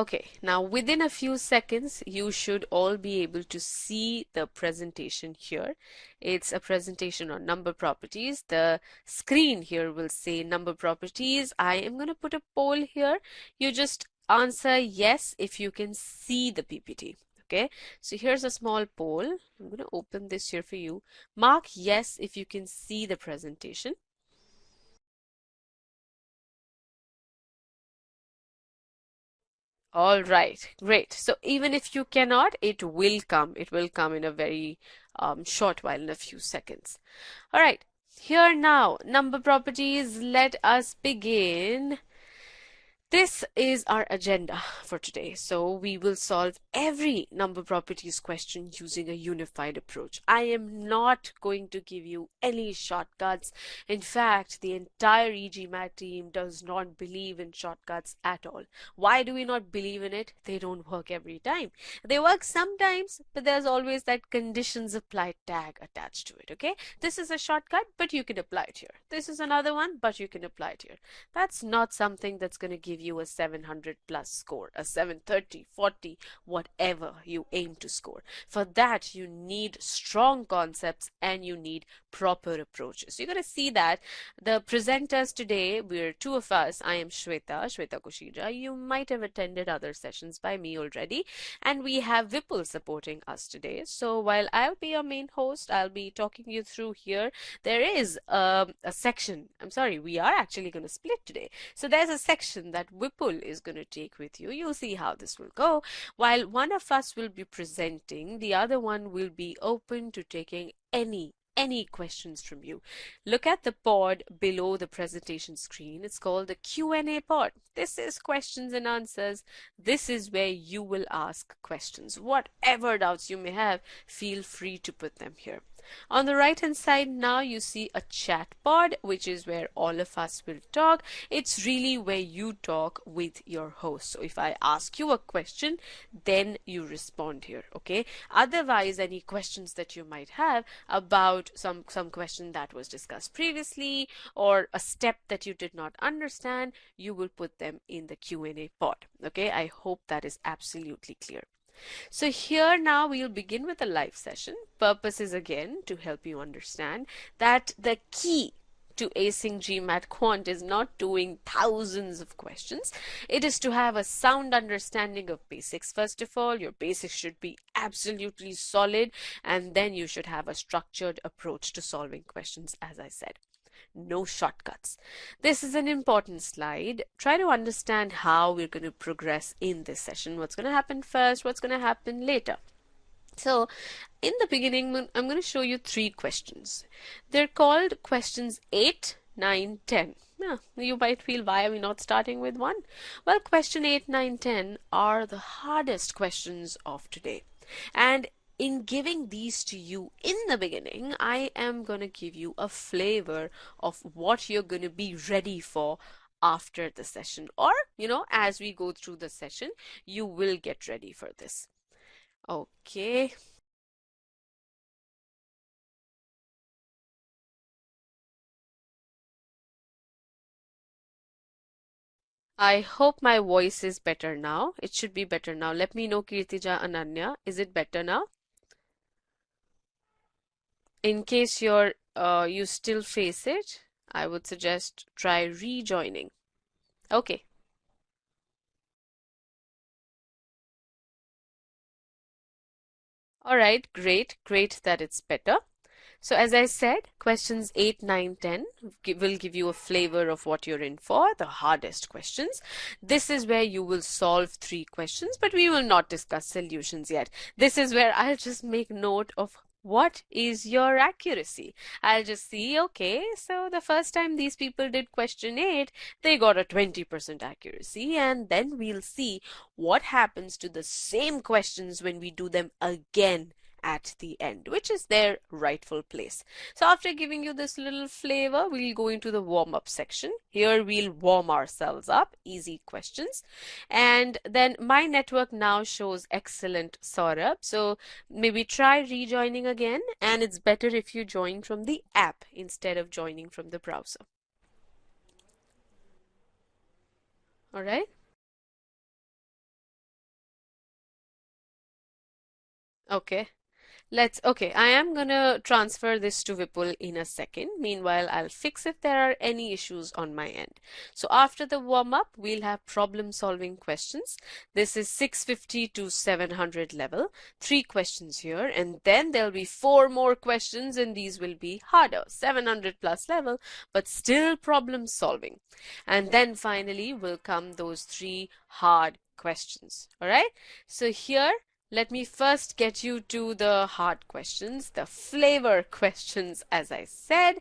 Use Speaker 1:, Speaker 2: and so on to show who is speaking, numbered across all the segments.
Speaker 1: Okay, now within a few seconds, you should all be able to see the presentation here. It's a presentation on number properties. The screen here will say number properties. I am going to put a poll here. You just answer yes if you can see the PPT. Okay, so here's a small poll. I'm going to open this here for you. Mark yes if you can see the presentation. All right, great. So even if you cannot, it will come. It will come in a very short while, in a few seconds. All right, here now, number properties. Let us begin. This is our agenda for today. So we will solve every number properties question using a unified approach. I am not going to give you any shortcuts. In fact, the entire e-GMAT team does not believe in shortcuts at all. Why do we not believe in it? They don't work every time. They work sometimes, but there's always that conditions applied tag attached to it. Okay, this is a shortcut, but you can apply it here. This is another one, but you can apply it here. That's not something that's going to give you a 700 plus score, a 730, 40, whatever you aim to score. For that, you need strong concepts and you need proper approaches. You're going to see that the presenters today, we're two of us. I am Shweta Kushija. You might have attended other sessions by me already. And we have Vipul supporting us today. So while I'll be your main host, I'll be talking you through here. There is a section, I'm sorry, we are actually going to split today. So there's a section that Vipul is going to take with you. You'll see how this will go. While one of us will be presenting, the other one will be open to taking any questions from you. Look at the pod below the presentation screen. It's called the Q&A pod. This is questions and answers. This is where you will ask questions. Whatever doubts you may have, feel free to put them here. On the right hand side now you see a chat pod, which is where all of us will talk. It's really where you talk with your host. So if I ask you a question, then you respond here, okay? Otherwise, any questions that you might have about some question that was discussed previously or a step that you did not understand, you will put them in the Q&A pod, okay? I hope that is absolutely clear. So here now we'll begin with a live session. Purpose is again to help you understand that the key to acing GMAT Quant is not doing thousands of questions. It is to have a sound understanding of basics. First of all, your basics should be absolutely solid, and then you should have a structured approach to solving questions, as I said. No shortcuts. This is an important slide. Try to understand how we're going to progress in this session. What's going to happen first, what's going to happen later. So in the beginning, I'm going to show you 3 questions. They're called questions 8, 9, 10. Yeah, you might feel, why are we not starting with 1? Well, question 8, 9, 10 are the hardest questions of today. And in giving these to you in the beginning, I am going to give you a flavor of what you're going to be ready for after the session, or as we go through the session, you will get ready for this. Okay. I hope my voice is better now. It should be better now. Let me know, Kirtija, Ananya. Is it better now? In case you still face it, I would suggest try rejoining. Okay. All right, great that it's better. So as I said, questions 8, 9, 10 will give you a flavor of what you're in for, the hardest questions. This is where you will solve 3 questions, but we will not discuss solutions yet. This is where I'll just make note of what is your accuracy. I'll just see, okay, so the first time these people did question 8, they got a 20% accuracy, and then we'll see what happens to the same questions when we do them again at the end, which is their rightful place. So after giving you this little flavor, we'll go into the warm-up section. Here we'll warm ourselves up, easy questions. And then my network now shows excellent Saurabh. So maybe try rejoining again, and it's better if you join from the app instead of joining from the browser. All right. Okay. Okay, I am gonna transfer this to Vipul in a second. Meanwhile, I'll fix if there are any issues on my end. So after the warm up, we'll have problem solving questions. This is 650 to 700 level, 3 questions here, and then there'll be 4 more questions, and these will be harder, 700 plus level, but still problem solving. And then finally will come those 3 hard questions. All right. So here, let me first get you to the hard questions, the flavor questions, as I said.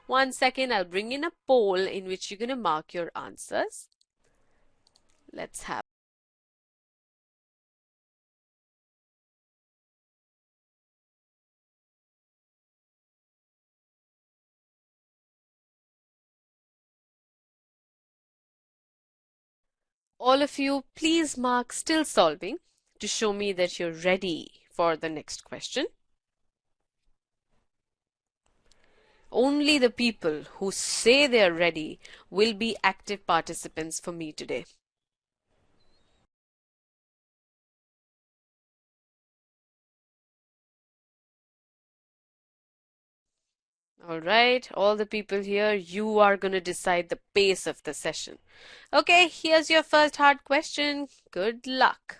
Speaker 1: 1 second, I'll bring in a poll in which you're going to mark your answers. Let's have all of you, please mark still solving to show me that you're ready for the next question. Only the people who say they're ready will be active participants for me today. All right, all the people here, you are going to decide the pace of the session. Okay, here's your first hard question. Good luck.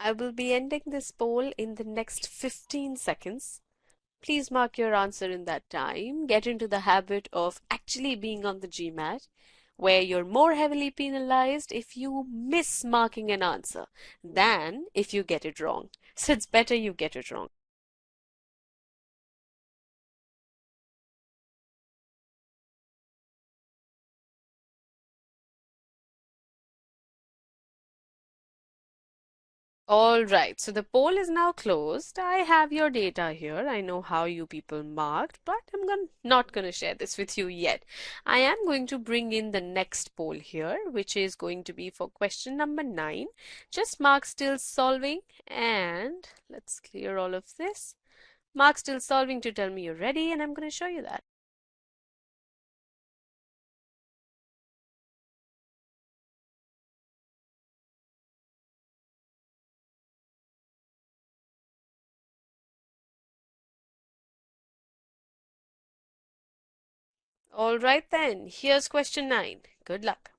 Speaker 1: I will be ending this poll in the next 15 seconds. Please mark your answer in that time. Get into the habit of actually being on the GMAT, where you're more heavily penalized if you miss marking an answer than if you get it wrong. So it's better you get it wrong. All right, so the poll is now closed. I have your data here. I know how you people marked, but not going to share this with you yet. I am going to bring in the next poll here, which is going to be for question number 9. Just mark still solving, and let's clear all of this. Mark still solving to tell me you're ready, and I'm going to show you that. All right then, here's question 9. Good luck.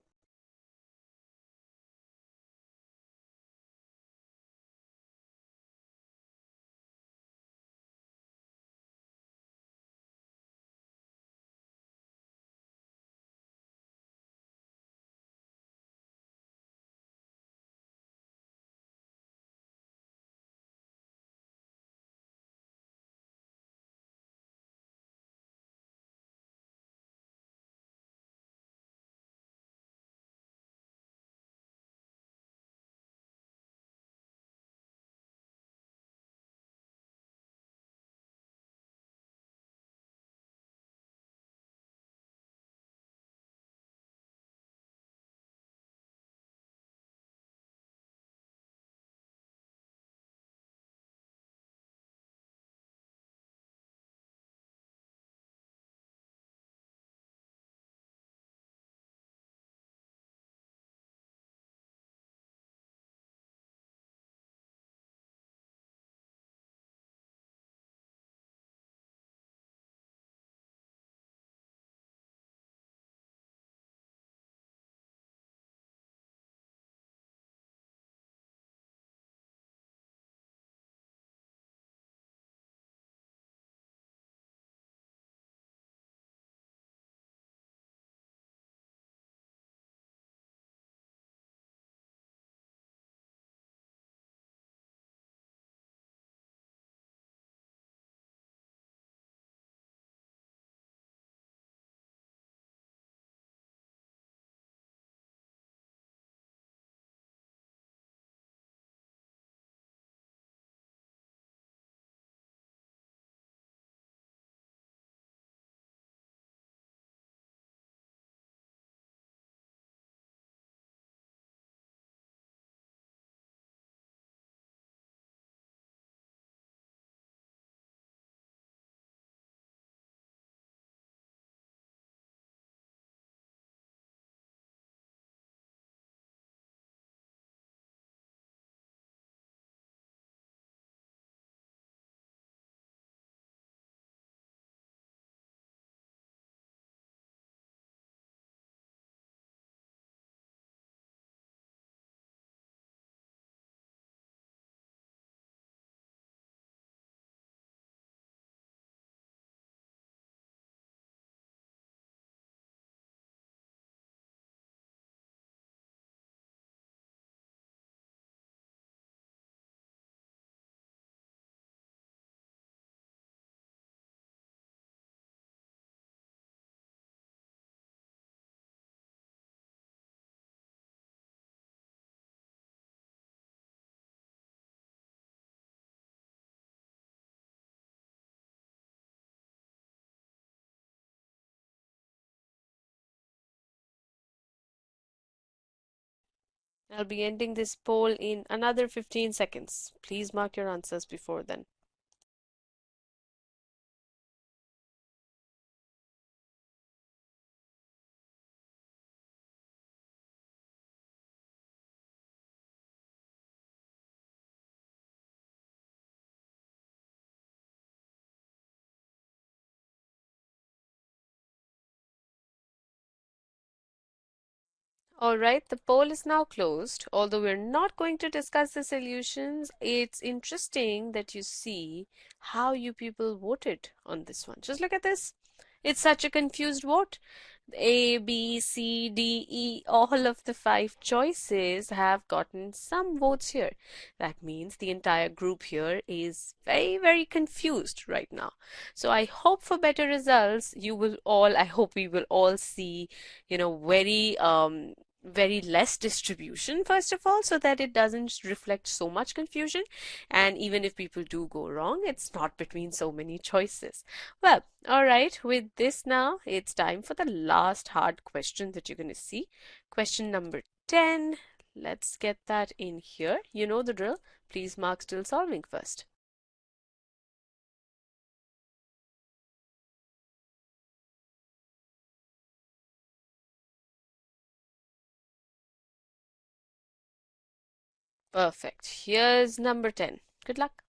Speaker 1: I'll be ending this poll in another 15 seconds. Please mark your answers before then. All right, the poll is now closed. Although we're not going to discuss the solutions, it's interesting that you see how you people voted on this one. Just look at this. It's such a confused vote. A, B, C, D, E, all of the five choices have gotten some votes here. That means the entire group here is very, very confused right now. So I hope for better results. I hope we will all see, very less distribution first of all, so that it doesn't reflect so much confusion, and even if people do go wrong, it's not between so many choices. Well, all right, with this now it's time for the last hard question that you're going to see. Question number 10. Let's get that in here. You know the drill. Please mark still solving first. Perfect. Here's number 10. Good luck.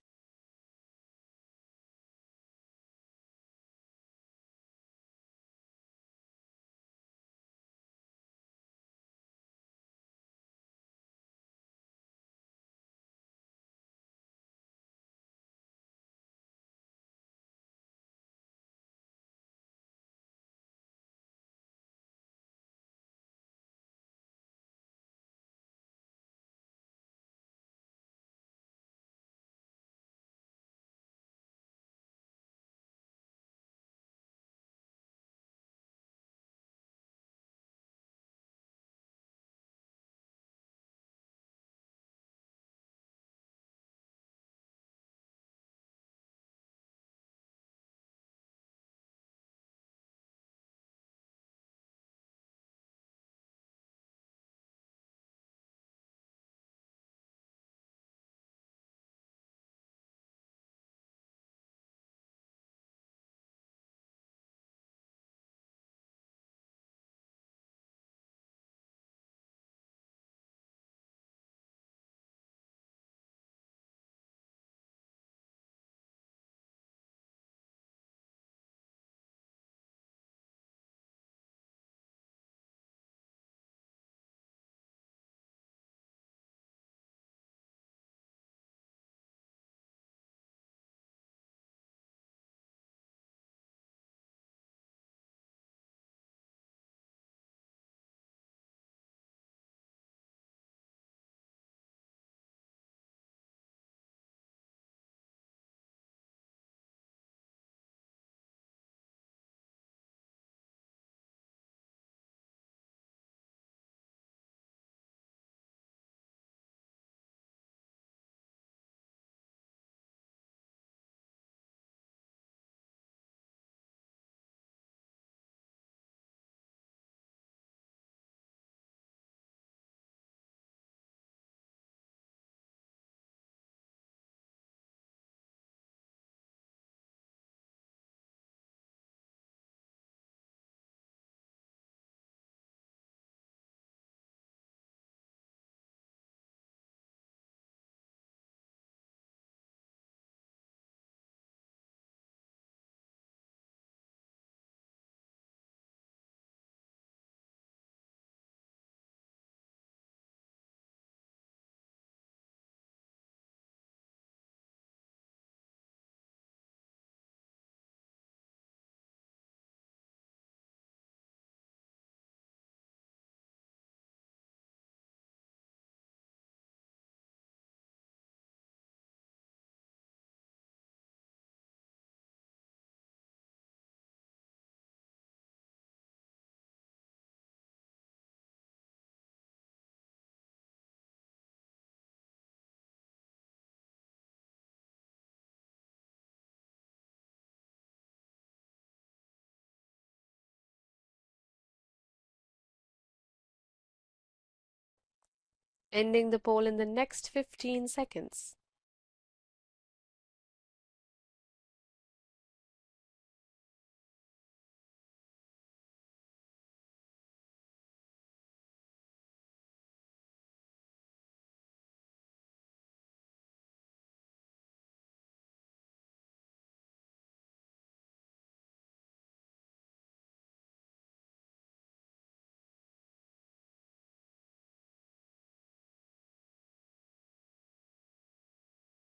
Speaker 1: Ending the poll in the next 15 seconds.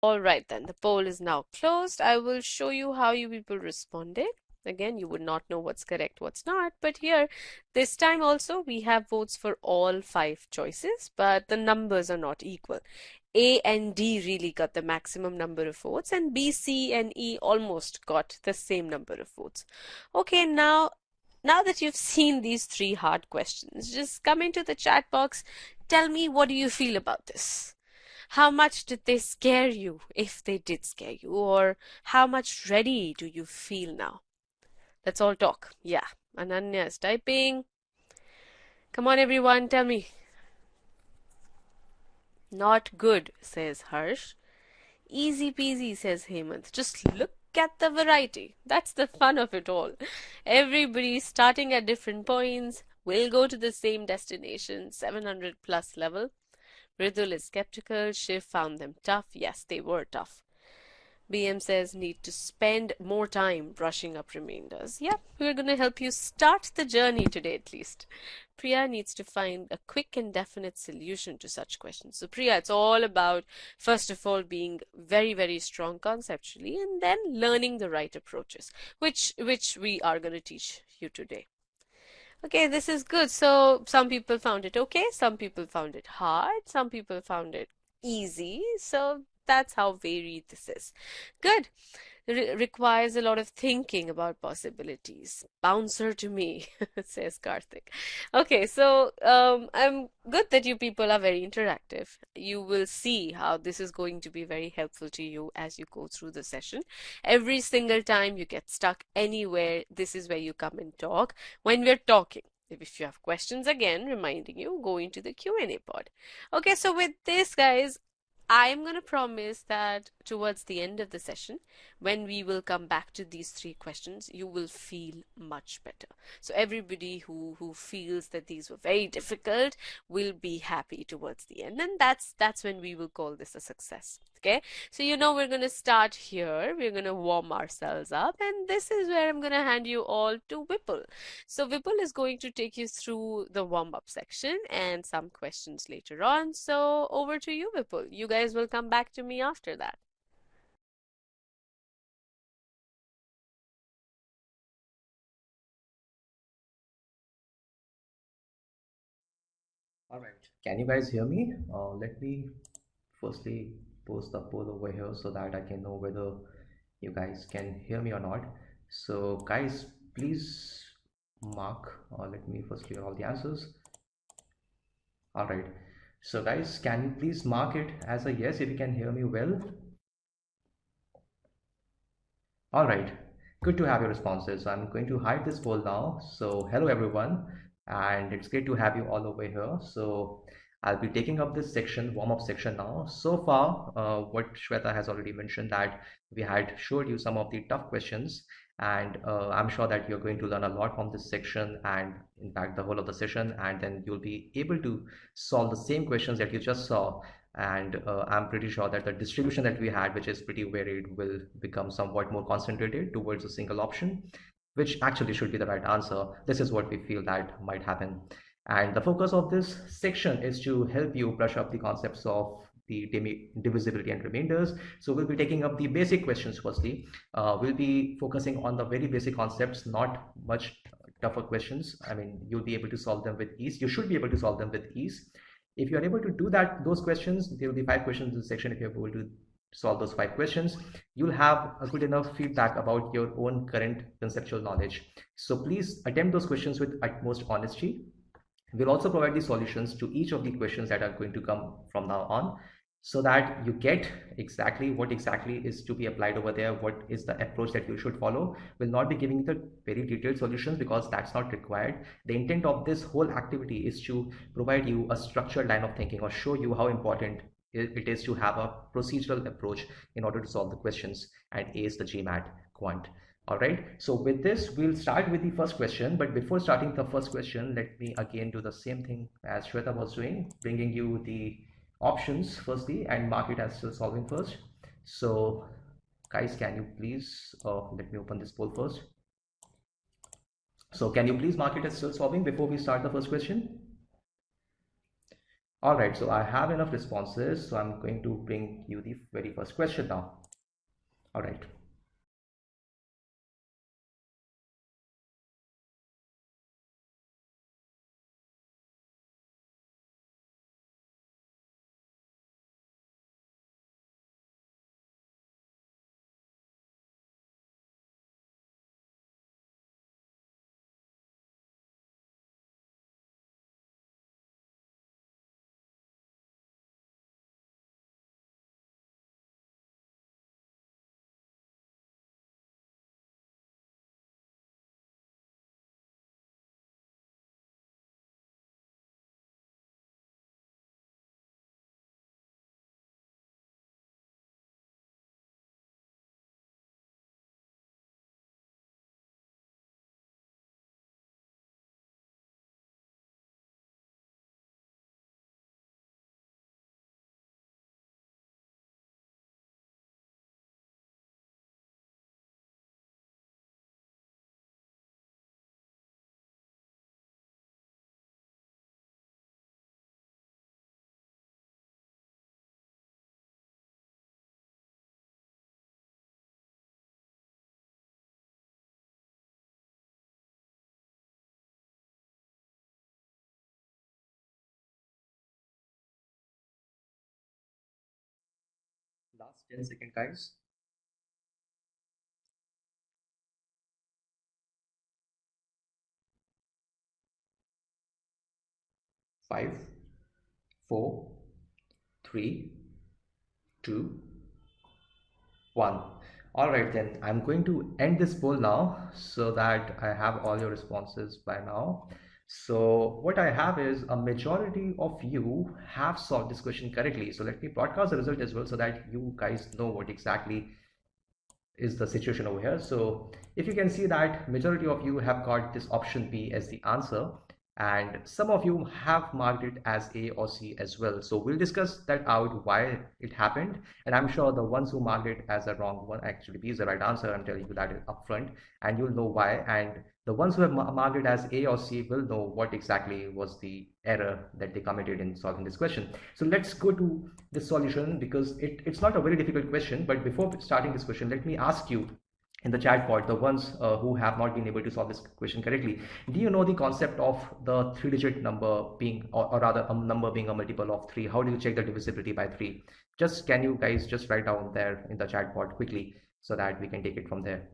Speaker 1: All right, then the poll is now closed. I will show you how you people responded. Again, you would not know what's correct, what's not, but here, this time also, we have votes for all 5 choices, but the numbers are not equal. A and D really got the maximum number of votes, and B, C, and E almost got the same number of votes. Okay, now that you've seen these 3 hard questions, just come into the chat box. Tell me, what do you feel about this? How much did they scare you, if they did scare you, or how much ready do you feel now? Let's all talk. Yeah, Ananya is typing. Come on, everyone, tell me. Not good, says Harsh. Easy peasy, says Hemant. Just look at the variety. That's the fun of it all. Everybody starting at different points will go to the same destination, 700 plus level. Ridul is skeptical. Shiv found them tough. Yes, they were tough. BM says need to spend more time brushing up remainders. Yep, we're going to help you start the journey today at least. Priya needs to find a quick and definite solution to such questions. So Priya, it's all about, first of all, being very, very strong conceptually and then learning the right approaches, which we are going to teach you today. Okay, this is good. So some people found it okay, some people found it hard, some people found it easy. So that's how varied this is. Good. Requires a lot of thinking about possibilities. Bouncer to me, says Karthik. Okay, so I'm good that you people are very interactive. You will see how this is going to be very helpful to you as you go through the session. Every single time you get stuck anywhere, this is where you come and talk. When we're talking, if you have questions, again, reminding you, go into the Q&A pod. Okay, so with this, guys, I'm going to promise that towards the end of the session, when we will come back to these 3 questions, you will feel much better. So everybody who feels that these were very difficult will be happy towards the end, and that's when we will call this a success. Okay, so we're going to start here. We're going to warm ourselves up, and this is where I'm going to hand you all to Vipul. So Vipul is going to take you through the warm-up section and some questions later on. So over to you, Vipul. You guys will come back to me after that.
Speaker 2: All right. Can you guys hear me? Let me firstly post the poll over here so that I can know whether you guys can hear me or not. So guys, please mark, let me first clear all the answers. All right. So guys, can you please mark it as a yes if you can hear me well? All right, good to have your responses. I'm going to hide this poll now. So hello everyone, and it's great to have you all over here. So I'll be taking up this section, warm-up section now. So far, what Shweta has already mentioned that we had showed you some of the tough questions, and I'm sure that you're going to learn a lot from this section and in fact the whole of the session, and then you'll be able to solve the same questions that you just saw, and I'm pretty sure that the distribution that we had, which is pretty varied, will become somewhat more concentrated towards a single option, which actually should be the right answer. This is what we feel that might happen. And the focus of this section is to help you brush up the concepts of the divisibility and remainders. So we'll be taking up the basic questions firstly. We'll be focusing on the very basic concepts, not much tougher questions. I mean, you'll be able to solve them with ease. You should be able to solve them with ease. If you are able to do that, those questions, there will be 5 questions in the section. If you're able to solve those 5 questions, you'll have a good enough feedback about your own current conceptual knowledge. So please attempt those questions with utmost honesty. We'll also provide the solutions to each of the questions that are going to come from now on. so that you get exactly what exactly is to be applied over there, what is the approach that you should follow. Will not be giving the very detailed solutions because that's not required. The intent of this whole activity is to provide you a structured line of thinking or show you how important it is to have a procedural approach in order to solve the questions and ace the GMAT quant. All right, so with this, we'll start with the first question. But before starting the first question, let me again do the same thing as Shweta was doing, bringing you the options firstly and mark it as still solving first. So guys, can you please let me open this poll first. So can you please mark it as still solving before we start the first question? All right, so I have enough responses, so I'm going to bring you the very first question now. All right. Last 10 seconds, guys. 5, 4, 3, 2, 1. All right, then I'm going to end this poll now so that I have all your responses by now. So what I have is a majority of you have solved this question correctly. So let me broadcast the result as well so that you guys know what exactly is the situation over here. So if you can see that majority of you have got this option B as the answer, and some of you have marked it as A or C as well. So we'll discuss that out why it happened, and I'm sure the ones who marked it as a wrong one, actually B is the right answer. I'm telling you that upfront, and you'll know why. And the ones who have marked it as A or C will know what exactly was the error that they committed in solving this question. So let's go to the solution because it's not a very difficult question. But before starting this question, let me ask you in the chat pod, the ones who have not been able to solve this question correctly, do you know the concept of the three-digit number being, or rather a number being a multiple of 3? How do you check the divisibility by 3? Just can you guys just write down there in the chat pod quickly so that we can take it from there.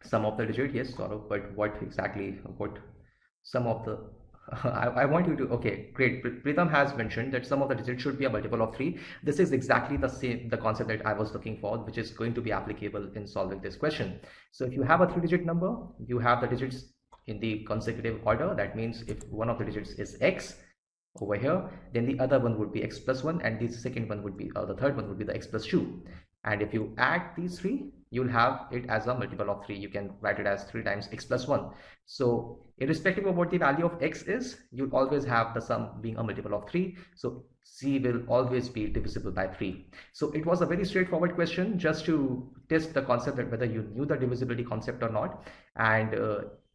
Speaker 2: Sum of the digit, yes, sort of, but what exactly, what sum of the I want you to, okay, great. Pritham has mentioned that sum of the digits should be a multiple of 3. This is exactly the same, the concept that I was looking for, which is going to be applicable in solving this question. So if you have a 3-digit number, you have the digits in the consecutive order. That means if one of the digits is x over here, then the other one would be x plus 1, and the second one would be, the third one would be the x plus 2. And if you add these three, you'll have it as a multiple of 3. You can write it as 3 times x plus 1. So irrespective of what the value of x is, you'll always have the sum being a multiple of 3. So C will always be divisible by 3. So it was a very straightforward question just to test the concept that whether you knew the divisibility concept or not. And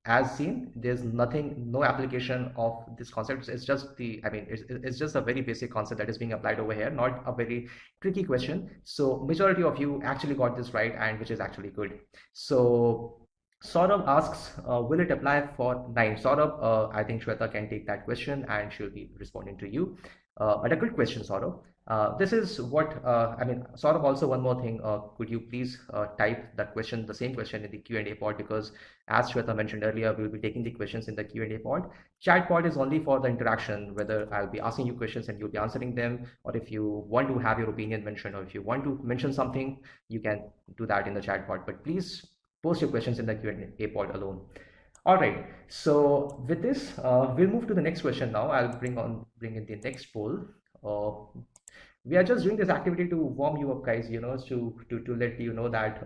Speaker 2: as seen, there's nothing, no application of this concept. It's just the, I mean, it's just a very basic concept that is being applied over here, not a very tricky question. So majority of you actually got this right, and which is actually good. So Saurabh asks, will it apply for 9? Saurabh, I think Shweta can take that question and she'll be responding to you. But a good question, Saurabh. This is what I mean. Saurabh, also one more thing. Could you please type that question, the same question, in the Q&A pod? Because as Shweta mentioned earlier, we'll be taking the questions in the Q&A pod. Chat pod is only for the interaction, whether I'll be asking you questions and you'll be answering them, or if you want to have your opinion mentioned, or if you want to mention something, you can do that in the chat pod. But please post your questions in the Q&A pod alone. All right. So with this, we'll move to the next question now. I'll bring in the next poll. Uh, we are just doing this activity to warm you up, guys. To let you know that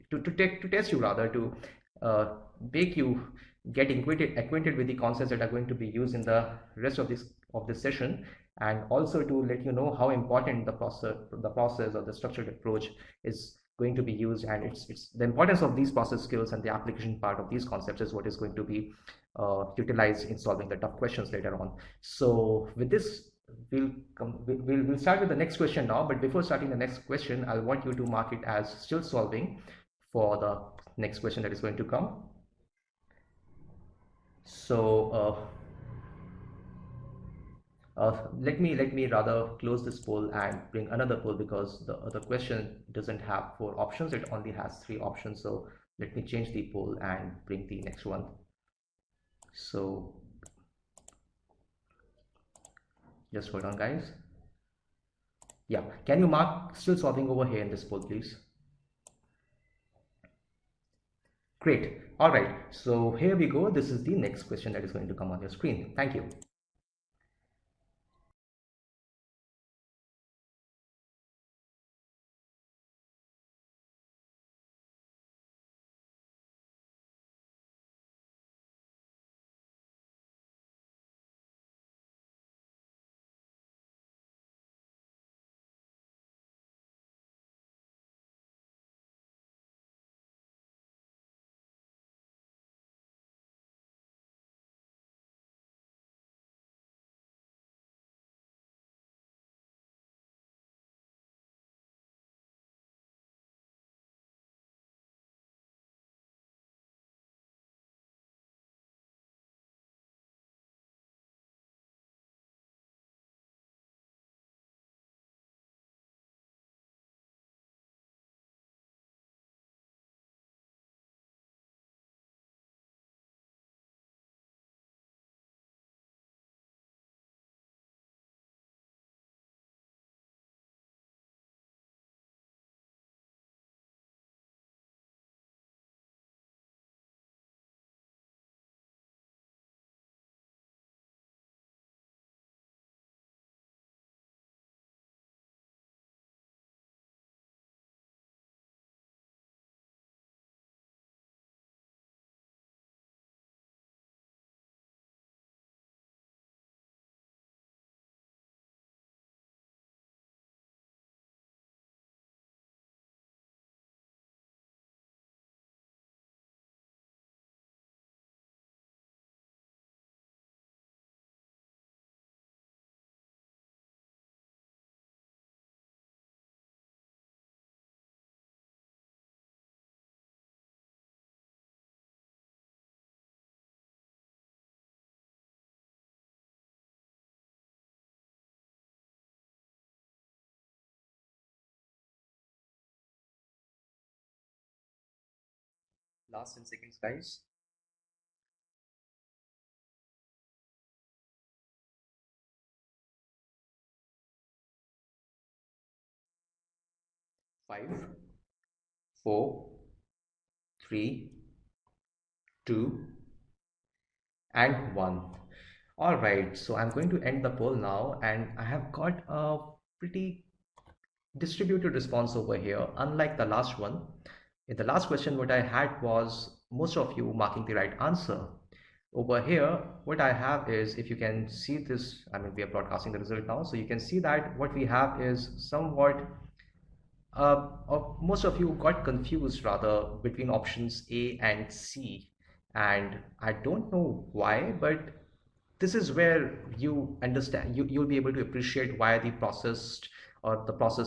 Speaker 2: to test you, rather, to uh, make you get acquainted with the concepts that are going to be used in the rest of this session, and also to let you know how important the process or the structured approach is going to be used, and it's the importance of these process skills and the application part of these concepts is what is going to be utilized in solving the tough questions later on. So with this, we'll start with the next question now. But before starting the next question, I want you to mark it as still solving for the next question that is going to come. So let me rather close this poll and bring another poll, because the other question doesn't have 4 options, it only has 3 options. So let me change the poll and bring the next one. So just hold on, guys. Yeah, can you mark still solving over here in this poll, please? Great. All right, so here we go. This is the next question that is going to come on your screen. Thank you. Last 10 seconds, guys. 5, 4, 3, 2, and 1. All right, so I'm going to end the poll now, and I have got a pretty distributed response over here, unlike the last one. In the last question, what I had was most of you marking the right answer. Over here, what I have is, if you can see this, I mean, we are broadcasting the result now, so you can see that what we have is somewhat most of you got confused, rather, between options A and C, and I don't know why, but this is where you understand, you'll be able to appreciate why the process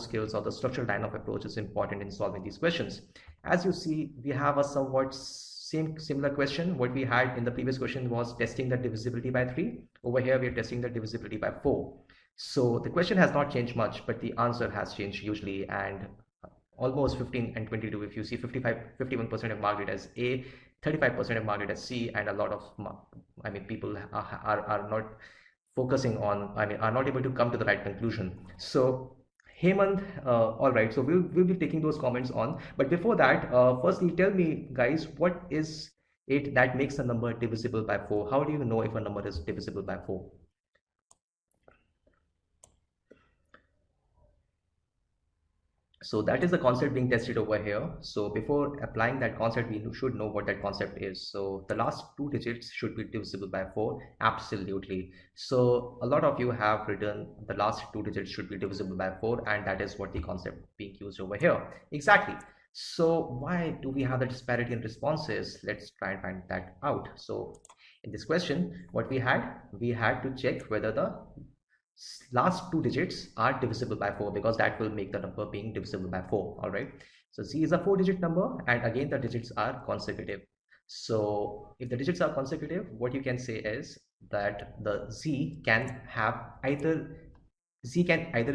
Speaker 2: skills or the structural line of approach is important in solving these questions. As you see, we have a somewhat similar question. What we had in the previous question was testing the divisibility by 3. Over here we are testing the divisibility by 4. So the question has not changed much, but the answer has changed hugely, and almost 15 and 22. If you see 55, 51% have marked it as A, 35% have marked it as C, and a lot of, I mean, people are not focusing on, I mean, are not able to come to the right conclusion. So Hemant, all right, so we'll be taking those comments on. But before that, firstly, tell me, guys, what is it that makes a number divisible by 4? How do you know if a number is divisible by 4? So that is the concept being tested over here. So before applying that concept, we should know what that concept is. So the last two digits should be divisible by 4. Absolutely. So a lot of you have written the last two digits should be divisible by 4, and that is what the concept being used over here. Exactly. So why do we have the disparity in responses? Let's try and find that out. So in this question, what we had to check whether the last two digits are divisible by 4, because that will make the number being divisible by 4. All right, so Z is a 4-digit number, and again the digits are consecutive. So if the digits are consecutive, what you can say is that the Z can either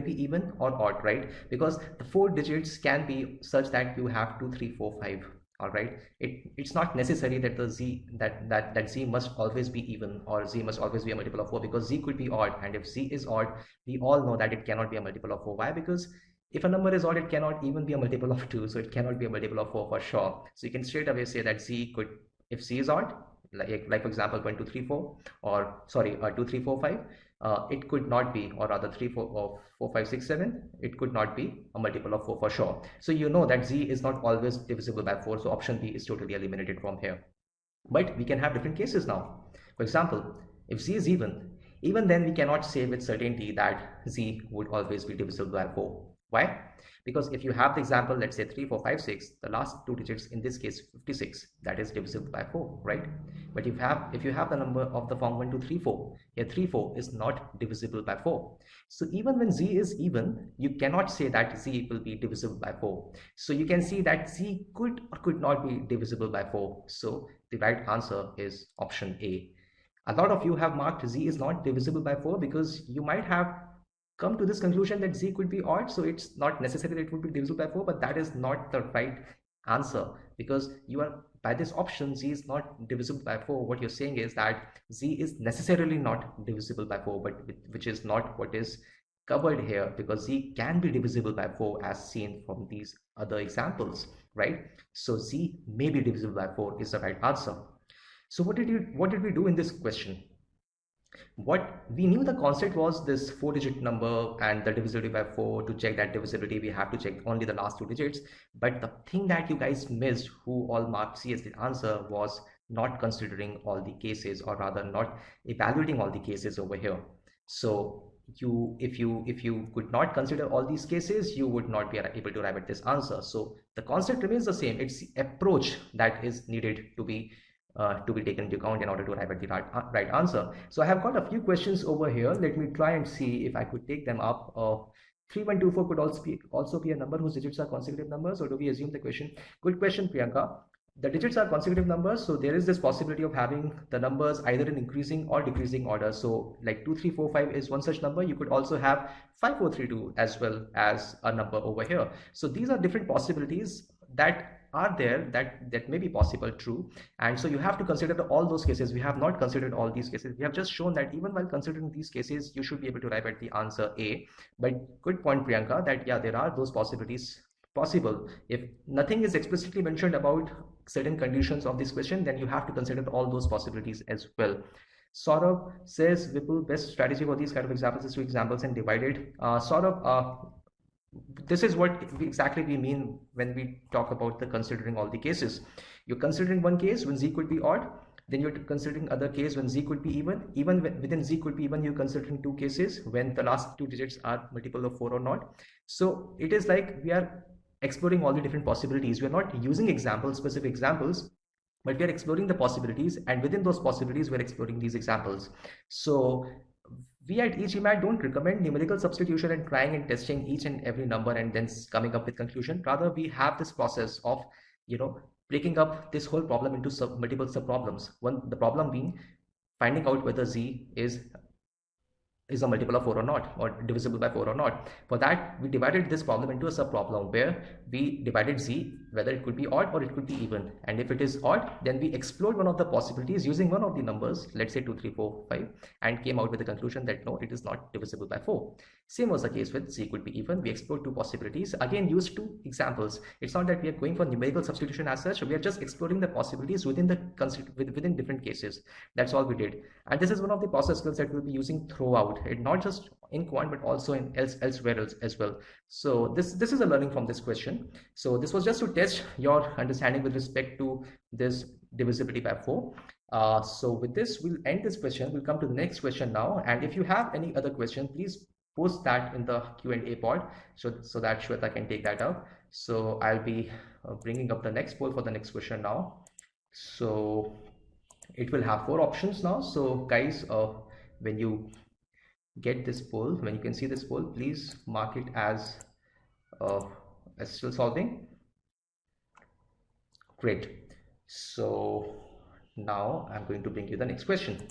Speaker 2: be even or odd, right? Because the four digits can be such that you have 2, 3, 4, 5. All right, it's not necessary that the Z that Z must always be even, or Z must always be a multiple of 4, because Z could be odd, and if Z is odd, we all know that it cannot be a multiple of 4. Why? Because if a number is odd, it cannot even be a multiple of 2, so it cannot be a multiple of 4 for sure. So you can straight away say that Z could, if Z is odd, like for example 1, 2, 3, 4, or sorry, 2, 3, 4, 5, it could not be, or rather 3, 4, or 4, 5, 6, 7, it could not be a multiple of 4 for sure. So you know that Z is not always divisible by 4, so option B is totally eliminated from here. But we can have different cases now. For example, if Z is even then we cannot say with certainty that Z would always be divisible by 4. Why? Because if you have the example, let's say 3, 4, 5, 6, the last two digits, in this case 56, that is divisible by 4, right? But if you have the number of the form 1, 2, 3, 4, here 3, 4 is not divisible by 4. So even when Z is even, you cannot say that Z will be divisible by 4. So you can see that Z could or could not be divisible by 4. So the right answer is option A. A lot of you have marked Z is not divisible by 4 because you might have come to this conclusion that Z could be odd, so it's not necessary that it would be divisible by 4, but that is not the right answer, because you are, by this option Z is not divisible by 4, what you're saying is that Z is necessarily not divisible by 4, but which is not what is covered here, because Z can be divisible by 4 as seen from these other examples, right? So Z may be divisible by 4 is the right answer. So what did we do in this question? What we knew, the concept was this 4-digit number and the divisibility by 4. To check that divisibility, we have to check only the last two digits. But the thing that you guys missed, who all marked C as the answer, was not considering all the cases, or rather not evaluating all the cases over here. So if you could not consider all these cases, you would not be able to arrive at this answer. So the concept remains the same. It's the approach that is needed to be taken into account in order to arrive at the right answer. So I have got a few questions over here. Let me try and see if I could take them up. 3124 could also be a number whose digits are consecutive numbers, or do we assume the question? Good question, Priyanka. The digits are consecutive numbers, so there is this possibility of having the numbers either in increasing or decreasing order. So like 2345 is one such number. You could also have 5432 as well as a number over here. So these are different possibilities that are there, that may be possible, true. And so you have to consider all those cases. We have not considered all these cases. We have just shown that even while considering these cases, you should be able to arrive at the answer A. But good point, Priyanka, that yeah, there are those possibilities possible. If nothing is explicitly mentioned about certain conditions of this question, then you have to consider all those possibilities as well. Saurabh says, Vipul, best strategy for these kind of examples is to examples and divide it. Saurabh, this is what exactly we mean when we talk about the considering all the cases. You're considering one case when Z could be odd, then you're considering other case when Z could be even within Z could be even, you're considering two cases when the last two digits are multiple of 4 or not. So it is like we are exploring all the different possibilities. We are not using examples, specific examples, but we are exploring the possibilities, and within those possibilities we're exploring these examples. So we at e-GMAT don't recommend numerical substitution and trying and testing each and every number and then coming up with conclusion. Rather, we have this process of, breaking up this whole problem into multiple sub problems. One, the problem being finding out whether Z is is a multiple of 4 or not, or divisible by 4 or not. For that, we divided this problem into a sub-problem where we divided z, whether it could be odd or it could be even. And if it is odd, then we explored one of the possibilities using one of the numbers, let's say 2, 3, 4, 5, and came out with the conclusion that no, it is not divisible by 4. Same was the case with z could be even. We explored two possibilities, again used two examples. It's not that we are going for numerical substitution as such, we are just exploring the possibilities within within different cases. That's all we did. And this is one of the process skills that we'll be using throughout it, not just in quant but also in elsewhere as well. So this is a learning from this question. So this was just to test your understanding with respect to this divisibility by 4. So with this, we'll end this question. We'll come to the next question now. And if you have any other question, please post that in the Q&A pod so that Shweta can take that up. So I'll be bringing up the next poll for the next question now. So it will have 4 options now. So guys, when you get this poll, when you can see this poll, please mark it as still solving. Great. So now I'm going to bring you the next question.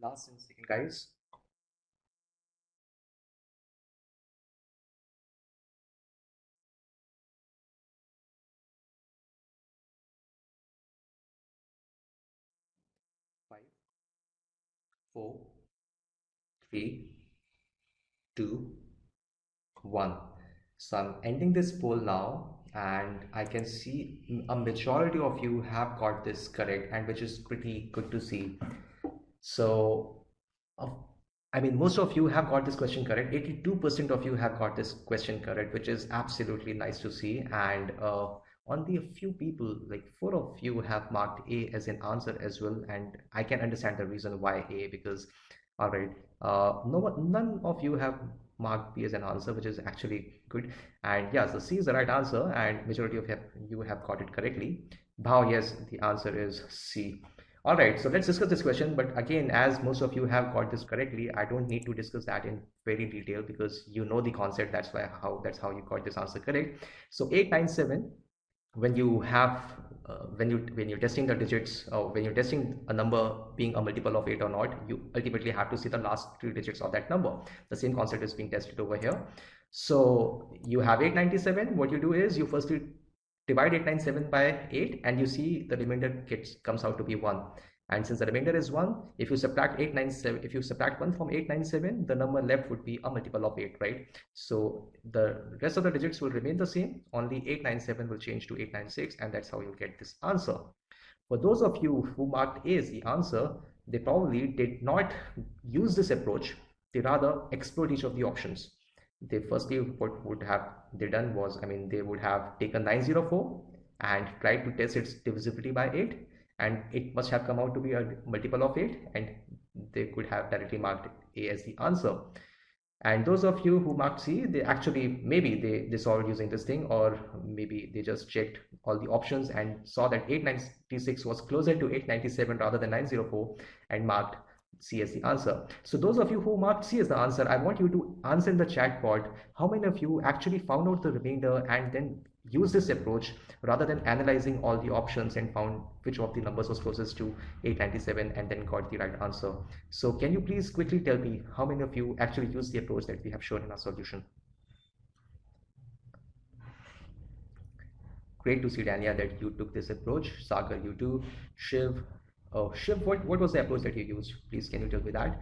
Speaker 2: Last and second, guys. 5, 4, 3, 2, 1. So I'm ending this poll now, and I can see a majority of you have got this correct, and which is pretty good to see. So uh, I mean, most of you have got this question correct. 82% of you have got this question correct, which is absolutely nice to see. And only a few people, like 4 of you, have marked A as an answer as well. And I can understand the reason why A, because, all right, none of you have marked B as an answer, which is actually good. And yeah, so C is the right answer, and majority of you have got it correctly. Bhav, yes, the answer is C. All right, so let's discuss this question. But again, as most of you have got this correctly, I don't need to discuss that in very detail because you know the concept. That's how you got this answer correct. So 897, when you have when you're testing the digits, when you're testing a number being a multiple of 8 or not, you ultimately have to see the last 3 digits of that number. The same concept is being tested over here. So you have 897. What you do is you firstly divide 897 by 8, and you see the remainder comes out to be 1. And since the remainder is 1, if you subtract 897, if you subtract 1 from 897, the number left would be a multiple of 8, right? So the rest of the digits will remain the same, only 897 will change to 896, and that's how you get this answer. For those of you who marked A as the answer, they probably did not use this approach. They rather explored each of the options. They firstly, what would have they done was, I mean, they would have taken 904 and tried to test its divisibility by 8, and it must have come out to be a multiple of 8, and they could have directly marked A as the answer. And those of you who marked C, they actually, maybe they solved using this thing, or maybe they just checked all the options and saw that 896 was closer to 897 rather than 904 and marked C as the answer. So those of you who marked C as the answer, I want you to answer in the chat pod how many of you actually found out the remainder and then use this approach rather than analyzing all the options and found which of the numbers was closest to 897 and then got the right answer. So can you please quickly tell me how many of you actually use the approach that we have shown in our solution? Great to see, Dania, that you took this approach. Sagar, you too. Shiv, oh, Shiv, what was the approach that you used? Please, can you tell me that?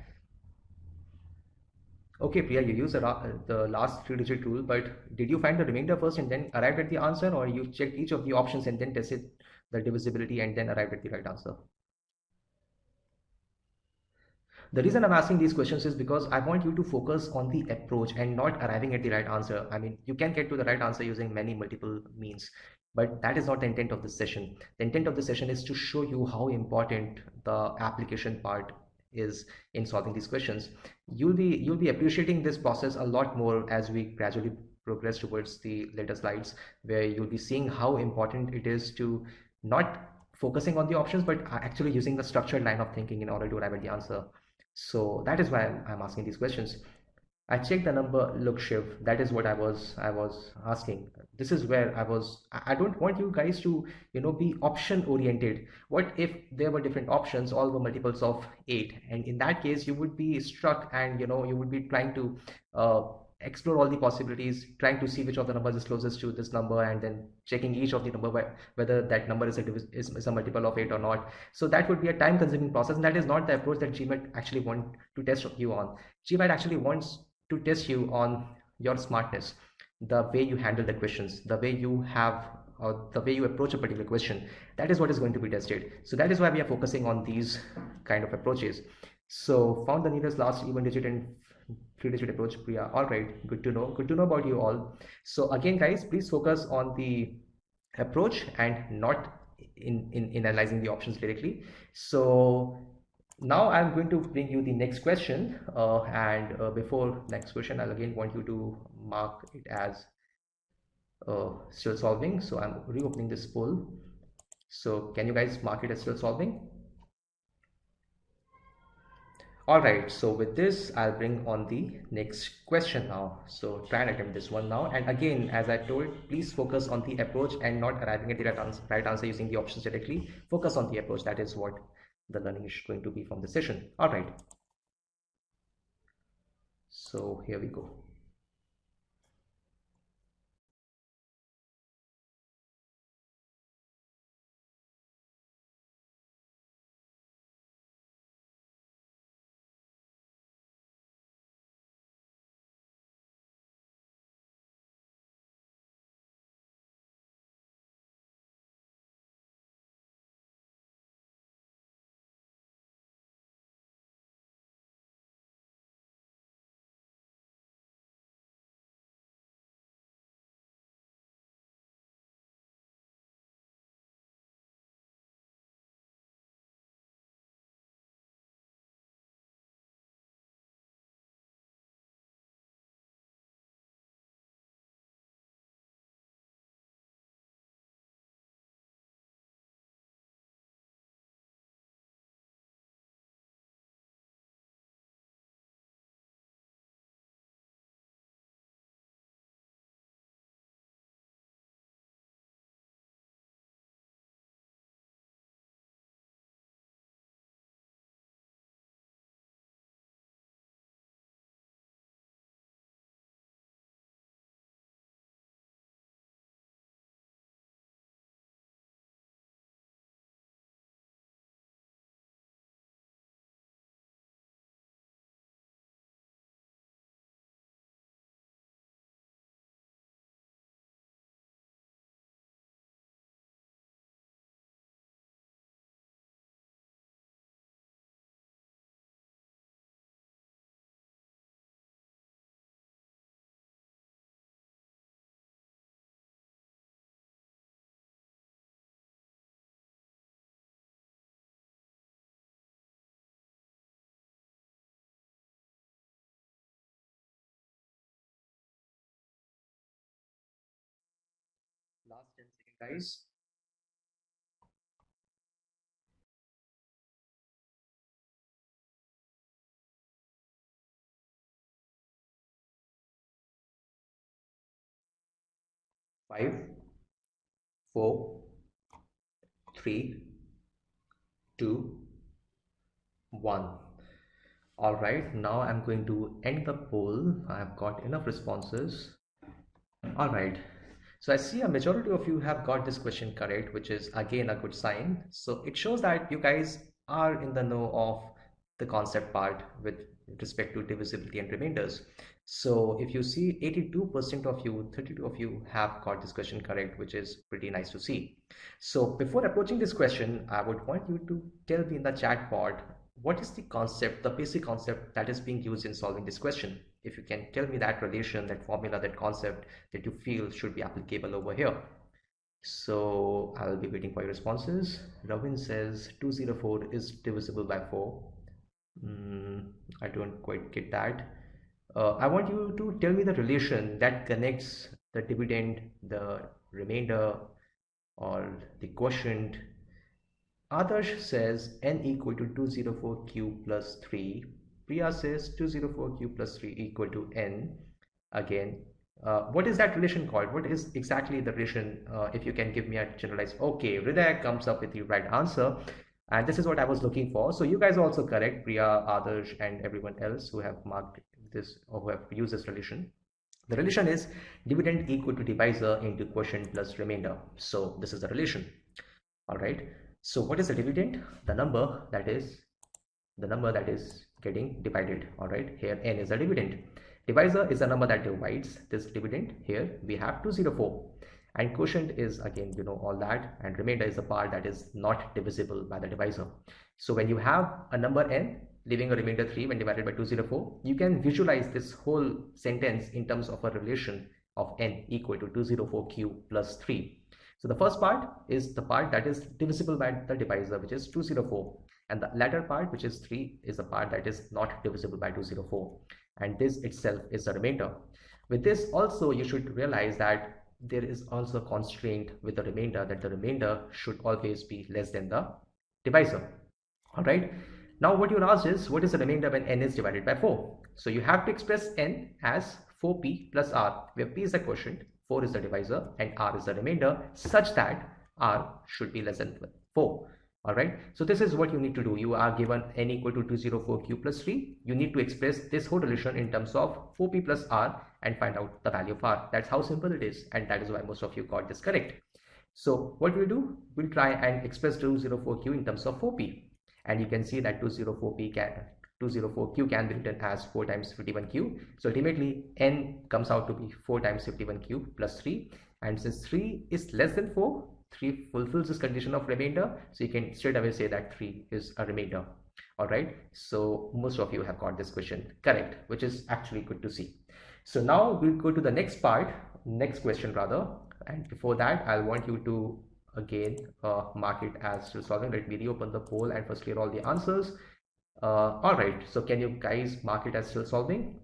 Speaker 2: Okay, Priya, you used the last three-digit rule, but did you find the remainder first and then arrived at the answer, or you checked each of the options and then tested the divisibility and then arrived at the right answer? The reason I'm asking these questions is because I want you to focus on the approach and not arriving at the right answer. I mean, you can get to the right answer using many multiple means, but that is not the intent of this session. The intent of the session is to show you how important the application part is in solving these questions. You'll be appreciating this process a lot more as we gradually progress towards the later slides, where you'll be seeing how important it is to not focusing on the options, but actually using the structured line of thinking in order to arrive at the answer. So that is why I'm asking these questions. I checked the number. Look, Shiv, that is what I was asking. This is where I don't want you guys to be option oriented. What if there were different options, all were multiples of 8, and in that case you would be struck, and you would be trying to uh, explore all the possibilities, trying to see which of the numbers is closest to this number, and then checking each of the number whether that number is a multiple of 8 or not. So that would be a time consuming process, and that is not the approach that GMAT actually want to test you on. GMAT actually wants to test you on your smartness, the way you handle the questions, the way you have, or the way you approach a particular question. That is what is going to be tested. So that is why we are focusing on these kind of approaches. So found the nearest last even digit and three-digit approach, Priya. All right, good to know. Good to know about you all. So again, guys, please focus on the approach and not in analyzing the options directly. So now I'm going to bring you the next question, and before next question, I'll again want you to mark it as still solving. So I'm reopening this poll. So can you guys mark it as still solving? All right, so with this, I'll bring on the next question now. So try and attempt this one now. And again, as I told, please focus on the approach and not arriving at the right answer using the options directly. Focus on the approach. That is what the learning is going to be from the session. All right. So here we go. guys? 5, 4, 3, 2, 1. All right, now I'm going to end the poll. I've got enough responses. All right. So I see a majority of you have got this question correct, which is again a good sign. So it shows that you guys are in the know of the concept part with respect to divisibility and remainders. So if you see 82% of you, 32 of you have got this question correct, which is pretty nice to see. So before approaching this question, I would want you to tell me in the chat pod, what is the concept, the basic concept that is being used in solving this question? If you can tell me that relation, that formula, that concept that you feel should be applicable over here. So I'll be waiting for your responses. Ravin says 204 is divisible by 4. I don't quite get that. I want you to tell me the relation that connects the dividend, the remainder, or the quotient. Adarsh says n equal to 204q plus 3. Priya says 204q plus 3 equal to n. Again, what is that relation called? What is exactly the relation? If you can give me a generalized. Okay, Hriday comes up with the right answer. And this is what I was looking for. So you guys are also correct, Priya, Adarsh, and everyone else who have marked this or who have used this relation. The relation is dividend equal to divisor into quotient plus remainder. So this is the relation. All right. So what is the dividend? The number that is getting divided. All right. Here n is a dividend. Divisor is a number that divides this dividend. Here we have 204. And quotient is again, all that. And remainder is the part that is not divisible by the divisor. So when you have a number n leaving a remainder 3 when divided by 204, you can visualize this whole sentence in terms of a relation of n equal to 204q plus 3. So the first part is the part that is divisible by the divisor, which is 204. And the latter part, which is 3, is the part that is not divisible by 204. And this itself is the remainder. With this also, you should realize that there is also a constraint with the remainder, that the remainder should always be less than the divisor. All right. Now what you're asked is, what is the remainder when n is divided by 4? So you have to express n as 4p plus r, where p is the quotient, 4 is the divisor, and r is the remainder, such that r should be less than 4. All right. So this is what you need to do. You are given n equal to 204q plus 3. You need to express this whole relation in terms of 4p plus r and find out the value of r. That's how simple it is. And that is why most of you got this correct. So what we'll do, we'll try and express 204q in terms of 4p. And you can see that 204q can be written as 4 times 51q. So ultimately n comes out to be 4 times 51q plus 3. And since 3 is less than 4, 3 fulfills this condition of remainder. So you can straight away say that 3 is a remainder. All right. So most of you have got this question correct, which is actually good to see. So now we'll go to the next part, next question rather. And before that, I'll want you to again mark it as still solving. Let me reopen the poll and first clear all the answers. All right, so can you guys mark it as still solving?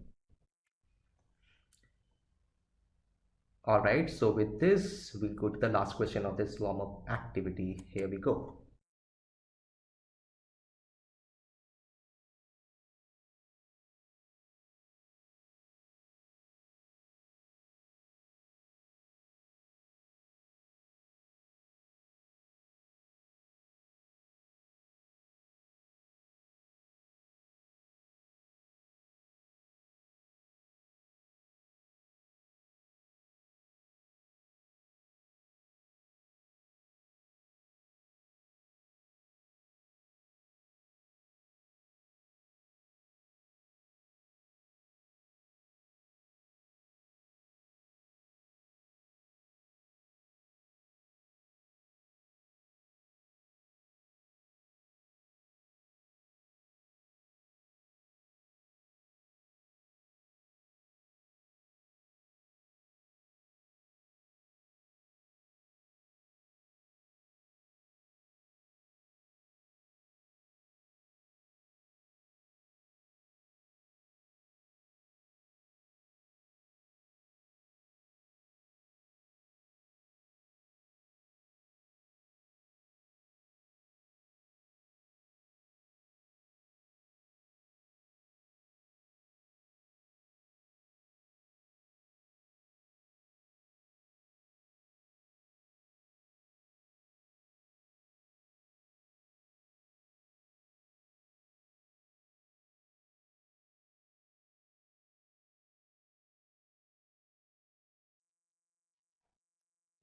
Speaker 2: All right, so with this, we'll go to the last question of this warm-up activity. Here we go.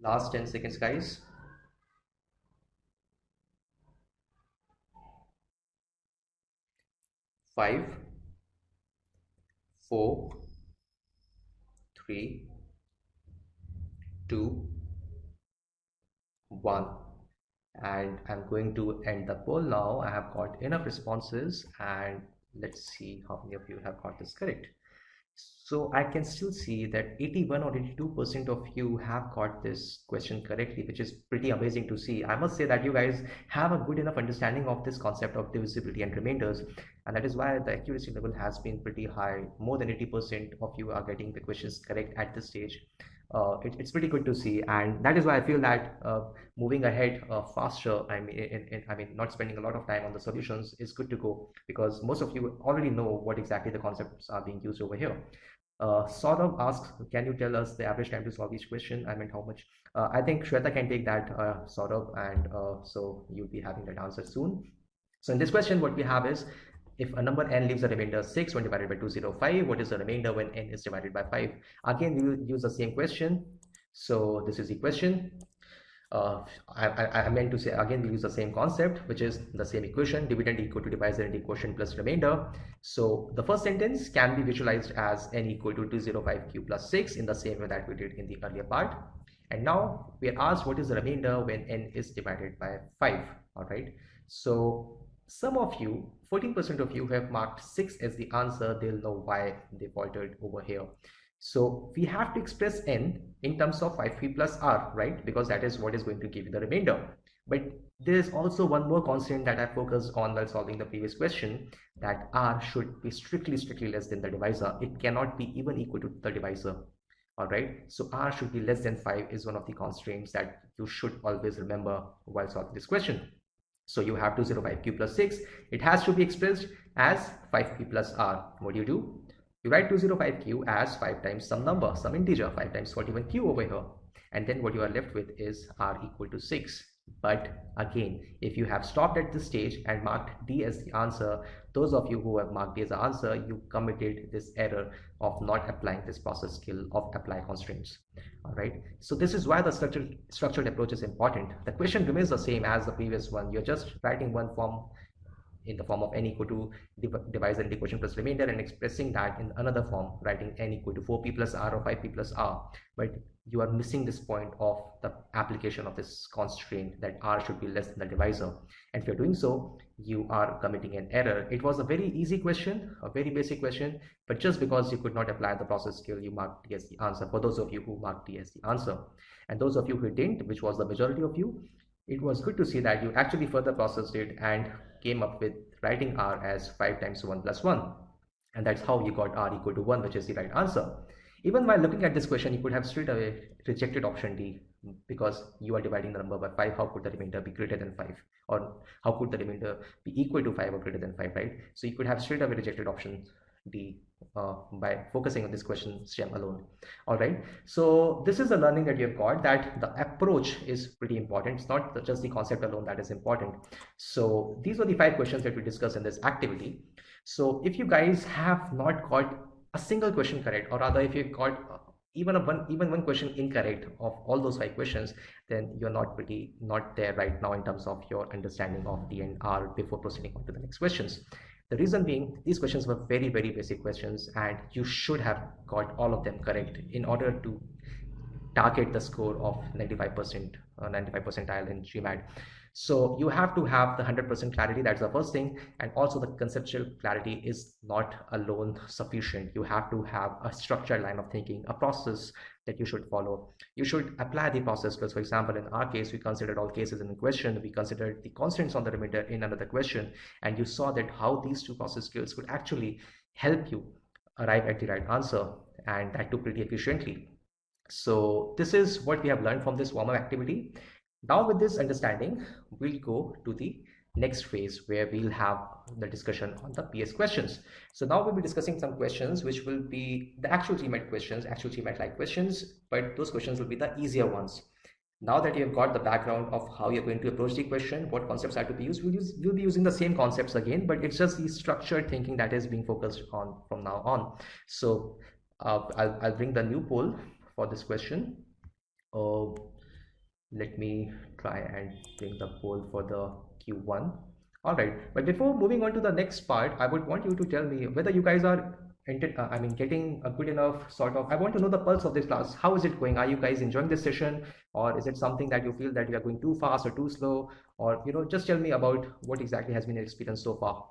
Speaker 2: Last 10 seconds, guys. 5, 4, 3, 2, 1. And I'm going to end the poll now. I have got enough responses, and let's see how many of you have got this correct. So I can still see that 81 or 82% of you have got this question correctly, which is pretty amazing to see. I must say that you guys have a good enough understanding of this concept of divisibility and remainders, and that is why the accuracy level has been pretty high. More than 80% of you are getting the questions correct at this stage. It's pretty good to see, and that is why I feel that moving ahead faster, I mean, not spending a lot of time on the solutions is good to go, because most of you already know what exactly the concepts are being used over here. Saurav asks, can you tell us the average time to solve each question? I mean, how much? I think Shweta can take that, Saurav, and so you'll be having that answer soon. So in this question, what we have is, if a number n leaves a remainder 6 when divided by 205, what is the remainder when n is divided by 5? Again, we will use the same question. So this is the question. I meant to say, again, we use the same concept, which is the same equation, dividend equal to divisor into quotient plus remainder. So the first sentence can be visualized as n equal to 205q plus 6 in the same way that we did in the earlier part. And now we are asked what is the remainder when n is divided by 5. All right. So some of you, 14% of you, have marked 6 as the answer. They'll know why they faltered over here. So we have to express n in terms of 5p plus r, right? Because that is what is going to give you the remainder. But there is also one more constant that I focused on while solving the previous question, that r should be strictly less than the divisor. It cannot be even equal to the divisor. All right. So r should be less than 5 is one of the constraints that you should always remember while solving this question. So you have 205q plus 6. It has to be expressed as 5p plus r. What do? You write 205q as 5 times some number, some integer, 5 times 41q over here. And then what you are left with is r equal to 6. But again, if you have stopped at this stage and marked D as the answer, those of you who have marked D as the answer, you committed this error of not applying this process skill of apply constraints. All right. So this is why the structured approach is important. The question remains the same as the previous one. You're just writing one form in the form of n equal to divisor into quotient plus remainder, and expressing that in another form, writing n equal to 4p plus r or 5p plus r. But you are missing this point of the application of this constraint that r should be less than the divisor. And if you're doing so, you are committing an error. It was a very easy question, a very basic question, but just because you could not apply the process skill, you marked D as the answer, for those of you who marked D as the answer. And those of you who didn't, which was the majority of you, it was good to see that you actually further processed it and came up with writing r as 5 times 1 plus 1. And that's how you got r equal to 1, which is the right answer. Even while looking at this question, you could have straight away rejected option D, because you are dividing the number by 5. How could the remainder be greater than 5? Or how could the remainder be equal to 5 or greater than 5, right? So you could have straight away rejected option D by focusing on this question stem alone. All right. So this is the learning that you've got, that the approach is pretty important. It's not just the concept alone that is important. So these were the 5 questions that we discussed in this activity. So if you guys have not got a single question correct, or rather if you got even one question incorrect of all those 5 questions, then you're not there right now in terms of your understanding of D and R before proceeding on to the next questions. The reason being, these questions were very basic questions, and you should have got all of them correct in order to target the score of 95%, 95 percentile in GMAT. So you have to have the 100% clarity. That's the first thing. And also the conceptual clarity is not alone sufficient. You have to have a structured line of thinking, a process that you should follow. You should apply the process, because for example, in our case, we considered all cases in a question. We considered the constants on the remainder in another question. And you saw that how these two process skills could actually help you arrive at the right answer, and that too pretty efficiently. So this is what we have learned from this warm-up activity. Now with this understanding, we'll go to the next phase where we'll have the discussion on the PS questions. So now we'll be discussing some questions which will be the actual GMAT questions, actual GMAT-like questions, but those questions will be the easier ones. Now that you have got the background of how you're going to approach the question, what concepts are to be used, we'll be using the same concepts again, but it's just the structured thinking that is being focused on from now on. So I'll bring the new poll for this question. Let me try and bring the poll for the Q1. All right, but before moving on to the next part, I would want you to tell me whether you guys are getting a good enough sort of. I want to know the pulse of this class. How is it going? Are you guys enjoying this session, or is it something that you feel that you are going too fast or too slow, or just tell me about what exactly has been your experience so far.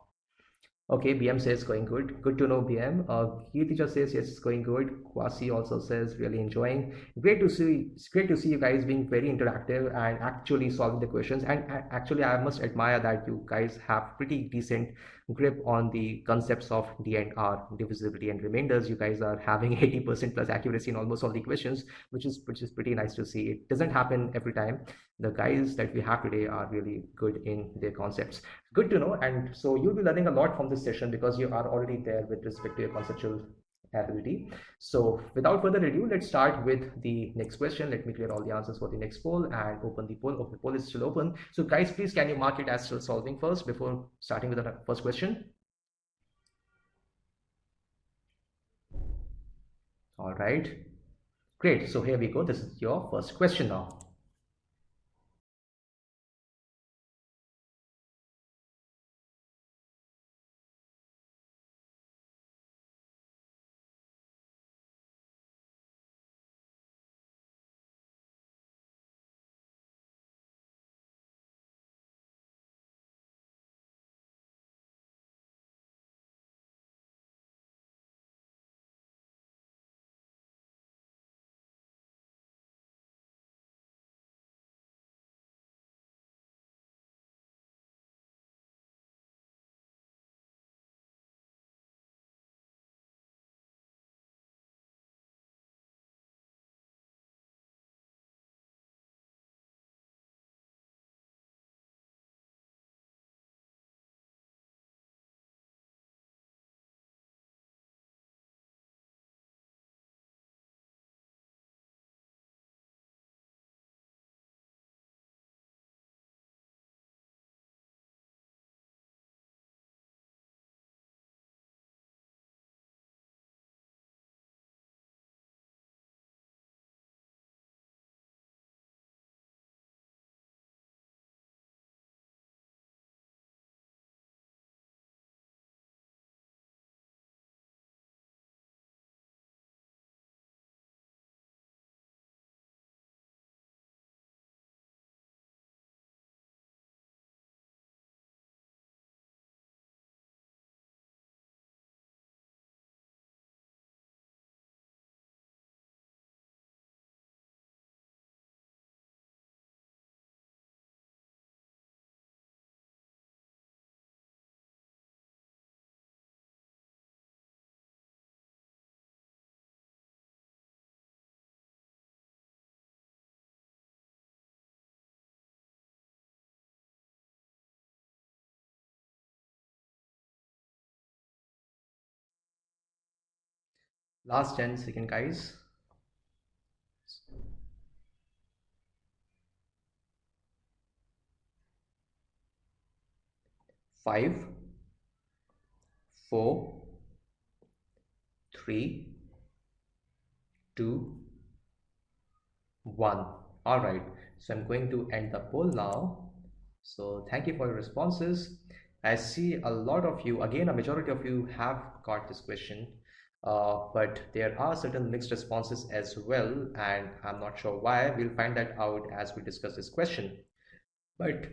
Speaker 2: Okay, BM says going good. Good to know, BM. Teacher says yes, it's going good. Kwasi also says really enjoying. Great to see. It's great to see you guys being very interactive and actually solving the questions. And actually, I must admire that you guys have pretty decent grip on the concepts of D and R, divisibility and remainders. You guys are having 80% plus accuracy in almost all the questions, which is pretty nice to see. It doesn't happen every time. The guys that we have today are really good in their concepts. Good to know. And so you'll be learning a lot from this session because you are already there with respect to your conceptual ability. So without further ado, let's start with the next question. Let me clear all the answers for the next poll and open the poll. Okay, the poll is still open. So guys, please can you mark it as still solving first before starting with the first question? All right, great. So here we go. This is your first question now. Last 10 second, guys. 5, 4, 3, 2, 1. All right, so I'm going to end the poll now. So thank you for your responses. I see a lot of you, again, a majority of you have got this question, but there are certain mixed responses as well, and I'm not sure why. We'll find that out as we discuss this question. But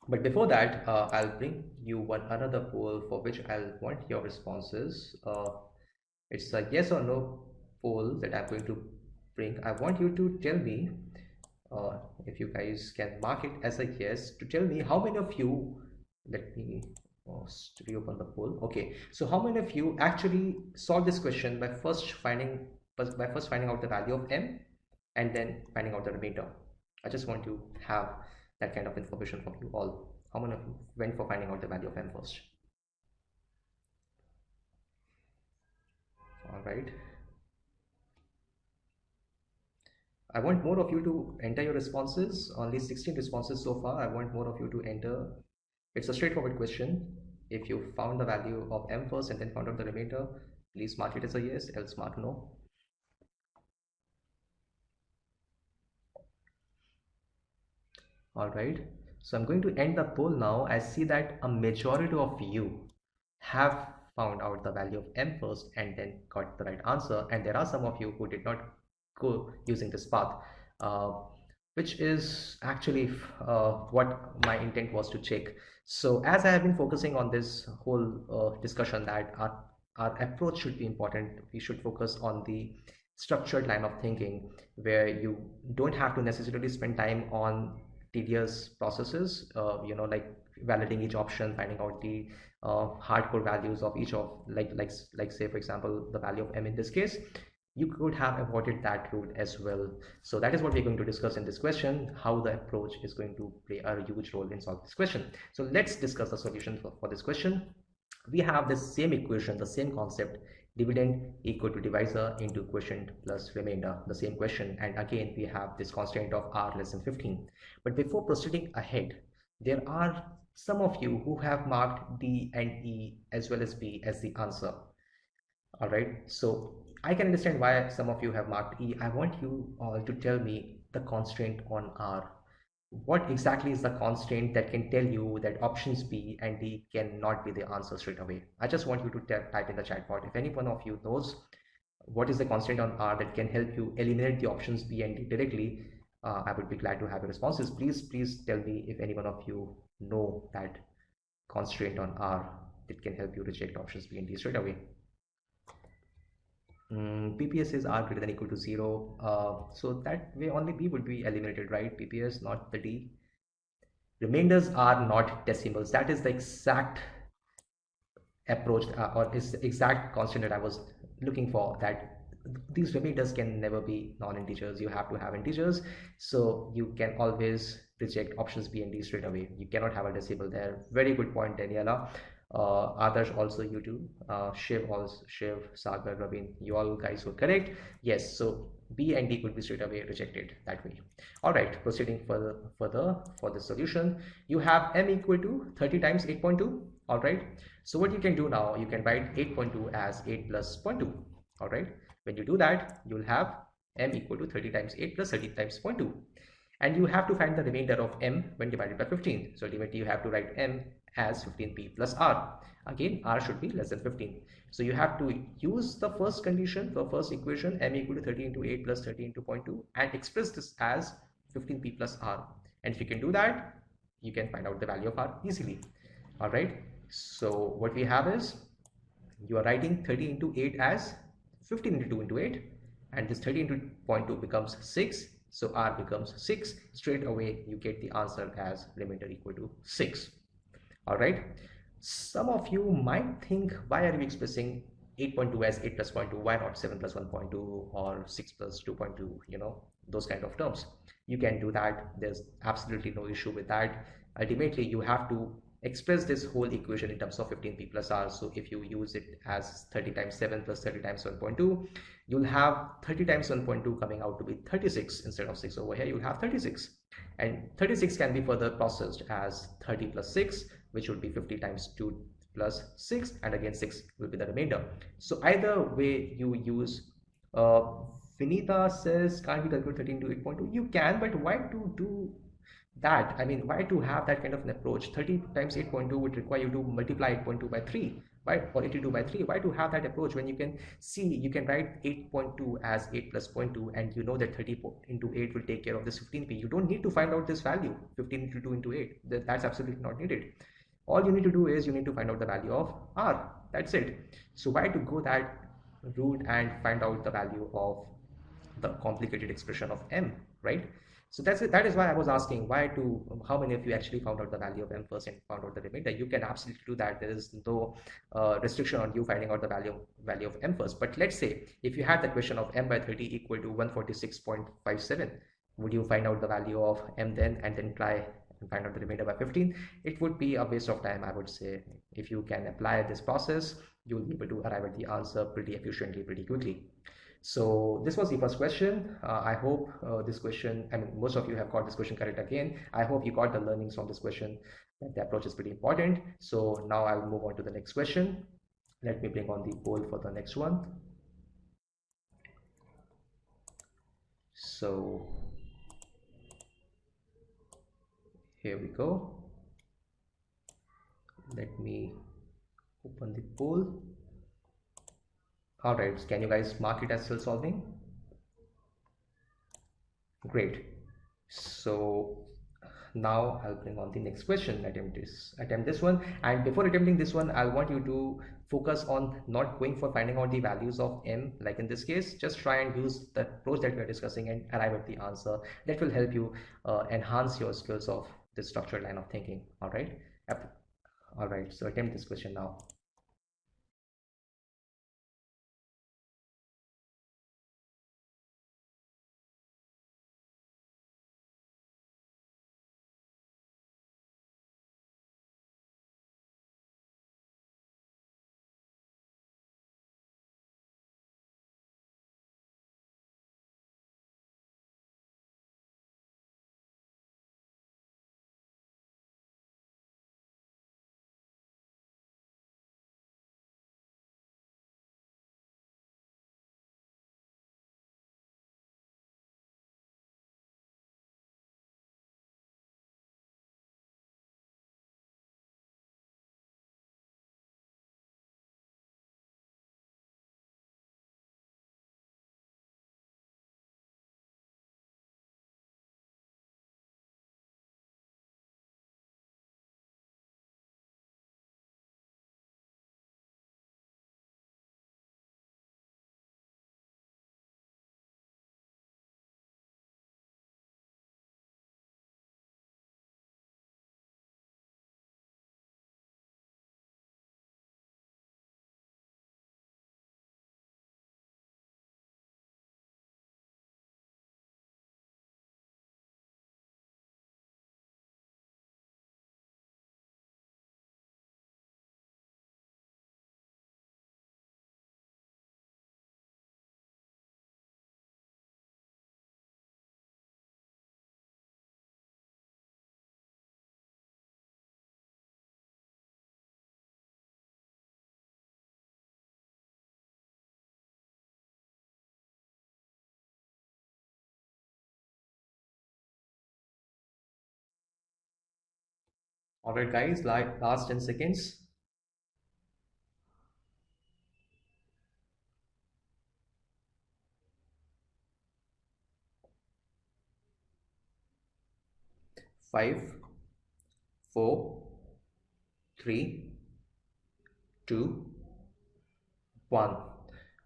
Speaker 2: but before that, I'll bring you one another poll for which I'll want your responses. It's a yes or no poll that I'm going to bring. I want you to tell me, if you guys can mark it as a yes, to tell me how many of you, let me reopen the poll. Okay, so how many of you actually solved this question by first finding out the value of m and then finding out the remainder? I just want to have that kind of information from you all. How many of you went for finding out the value of m first? All right. I want more of you to enter your responses. Only 16 responses so far. I want more of you to enter. It's a straightforward question. If you found the value of m first and then found out the remainder, please mark it as a yes, else mark no. All right. So I'm going to end the poll now. I see that a majority of you have found out the value of m first and then got the right answer. And there are some of you who did not go using this path, uh, which is actually what my intent was to check. So as I have been focusing on this whole discussion that our approach should be important, we should focus on the structured line of thinking where you don't have to necessarily spend time on tedious processes, like validating each option, finding out the hardcore values of each of like say for example the value of m in this case. You could have avoided that route as well. So that is what we're going to discuss in this question, how the approach is going to play a huge role in solving this question. So let's discuss the solution for this question. We have the same equation, the same concept, dividend equal to divisor into quotient plus remainder, the same question. And again, we have this constraint of r less than 15. But before proceeding ahead, there are some of you who have marked D and E as well as B as the answer. All right, so I can understand why some of you have marked E. I want you all to tell me the constraint on R. What exactly is the constraint that can tell you that options B and D cannot be the answer straight away? I just want you to type in the chat box. If any one of you knows what is the constraint on R that can help you eliminate the options B and D directly, I would be glad to have your responses. Please tell me if any one of you know that constraint on R that can help you reject options B and D straight away. PPS is R greater than equal to 0. So that way only B would be eliminated, right? PPS, not the D. Remainders are not decimals. That is the exact approach or is the exact constant that I was looking for, that these remainders can never be non-integers. You have to have integers. So you can always reject options B and D straight away. You cannot have a decimal there. Very good point, Daniela. Others also, you too. Shiv, Sagar, Ravin, you all guys were correct. Yes, so B and D could be straight away rejected that way. All right, proceeding further for the solution, you have m equal to 30 times 8.2. All right, so what you can do now, you can write 8.2 as 8 plus 0.2. All right, when you do that, you'll have m equal to 30 times 8 plus 30 times 0.2. And you have to find the remainder of m when divided by 15. So ultimately you have to write m as 15p plus r. Again, r should be less than 15. So you have to use the first condition, the first equation, m equal to 30 into 8 plus 30 into 0.2, and express this as 15p plus r. And if you can do that, you can find out the value of r easily. All right. So what we have is, you are writing 30 into 8 as 15 into 2 into 8, and this 30 into 0.2 becomes 6. So r becomes 6. Straight away you get the answer as remainder equal to 6. All right, some of you might think, why are we expressing 8.2 as 8 plus 0.2? Why not 7 plus 1.2 or 6 plus 2.2? Those kind of terms. You can do that. There's absolutely no issue with that. Ultimately, you have to express this whole equation in terms of 15p plus r. So if you use it as 30 times 7 plus 30 times 1.2, you'll have 30 times 1.2 coming out to be 36 instead of 6 over here. You'll have 36, and 36 can be further processed as 30 plus 6, which would be 50 times 2 plus 6, and again 6 will be the remainder. So either way you use, Vinita says can't be calculated 13 to 8.2. You can, but why to do that? I mean, why to have that kind of an approach? 30 times 8.2 would require you to multiply 8.2 by 3, right? Or 82 by 3. Why to have that approach when you can see, you can write 8.2 as 8 plus 0.2, and you know that 30 into 8 will take care of this 15p. You don't need to find out this value, 15 into 2 into 8. That's absolutely not needed. All you need to do is you need to find out the value of r. That's it. So why to go that route and find out the value of the complicated expression of m, right? So that's it. That is why I was asking, how many of you actually found out the value of m first and found out the remainder? You can absolutely do that. There is no restriction on you finding out the value of m first. But let's say if you had the question of m by 30 equal to 146.57, would you find out the value of m then and then try and find out the remainder by 15? It would be a waste of time, I would say. If you can apply this process, you will be able to arrive at the answer pretty efficiently, pretty quickly. So this was the first question. I hope this question, I mean, most of you have got this question correct again. I hope you got the learnings from this question, that the approach is pretty important. So now I'll move on to the next question. Let me bring on the poll for the next one. So Here we go. Let me open the poll. All right, can you guys mark it as still solving? Great. So now I'll bring on the next question. Attempt this one. And before attempting this one, I want you to focus on not going for finding out the values of m. Like in this case, just try and use the approach that we are discussing and arrive at the answer. That will help you enhance your skills of this structured line of thinking. All right. All right. So attempt this question now. All right, guys. Like last 10 seconds. 5, 4, 3, 2, 1.